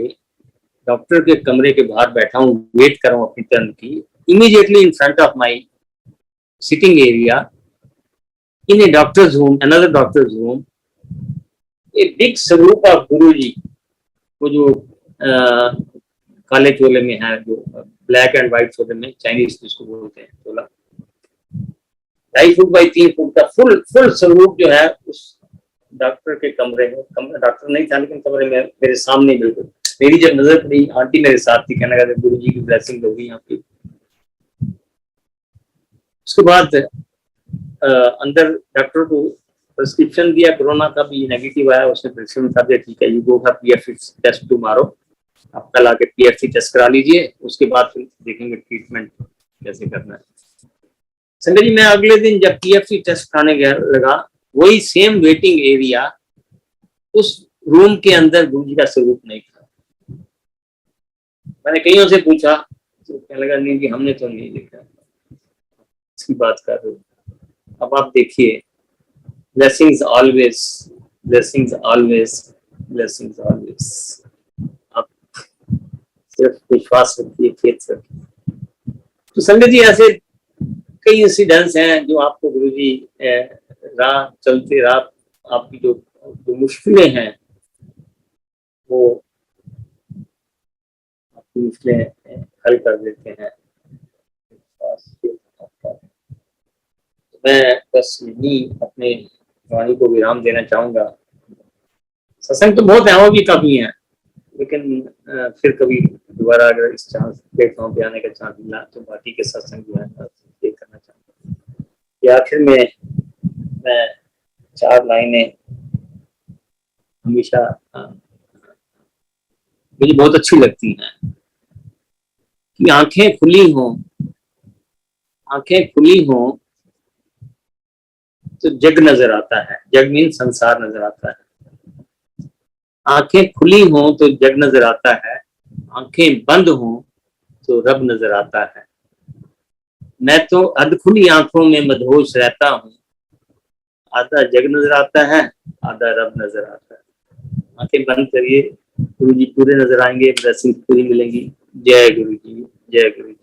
डॉक्टर के कमरे के बाहर बैठा हूँ, वेट कर रहा हूँ अपनी टर्न की, immediately in front of my sitting area in A doctors room, another doctors room, a big स्वरूप ऑफ गुरु जी, वो जो काले चोले में है, जो ब्लैक एंड व्हाइट चोले में, चाइनीज जिसको बोलते हैं चोला, 2.5 फुट बाई 3 फुट का फुल स्वरूप जो है उस डॉक्टर के कमरे में, डॉक्टर नहीं था लेकिन कमरे में मेरे सामने बिल्कुल। मेरी जब नजर पड़ी, आंटी मेरे साथ थी, कहने लगा गुरु जी की ब्लेसिंग होगी यहाँ पे। उसके बाद अंदर डॉक्टर को प्रिस्क्रिप्शन दिया, कोरोना का भी नेगेटिव आया। उसने प्रिस्क्रिप्शन था दिया, ठीक है you go for PFT test tomorrow, आप कल आके PFT टेस्ट करा लीजिए, उसके बाद फिर देखेंगे ट्रीटमेंट कैसे करना है। संजय जी मैं अगले दिन जब PFT टेस्ट कराने लगा, वही सेम वेटिंग एरिया, उस रूम के अंदर गुरु जी का स्वरूप नहीं था। मैंने कईयों से पूछा तो कहने लगा नहीं कि हमने तो नहीं देखा। इसकी बात कर रहे हो। अब आप देखिए, blessings always, blessings always, blessings always. आप सिर्फ विश्वास रखिए, फेथ रखिए। तो संजय जी ऐसे कई इंसिडेंट्स हैं जो आपको गुरु जी राह चलते राह आपकी जो मुश्किलें हैं वो आपकी मुश्किलें हल कर देते हैं। मैं बस यही अपने वाणी को विराम देना चाहूंगा। सत्संग तो बहुत है, वो भी काफी है, लेकिन फिर कभी दोबारा अगर इस चांस प्लेटफॉर्म पे आने का चांस मिला तो बाकी के सत्संग जो है ये करना चाहूंगा। आखिर में मैं 4 लाइनें हमेशा मुझे बहुत अच्छी लगती हैं कि आंखें खुली हों, आंखें खुली हों तो जग नजर आता है। जग मीन संसार नजर आता है। आंखें खुली हों तो जग नजर आता है, आंखें बंद हों तो रब नजर आता है। मैं तो अधखुली आंखों में मदहोश रहता हूँ, आधा जग नजर आता है, आधा रब नजर आता है। आंखें बंद करिए, गुरु जी पूरे नजर आएंगे, ब्लेसिंग पूरी मिलेंगी। जय गुरु जी, जय गुरु जी।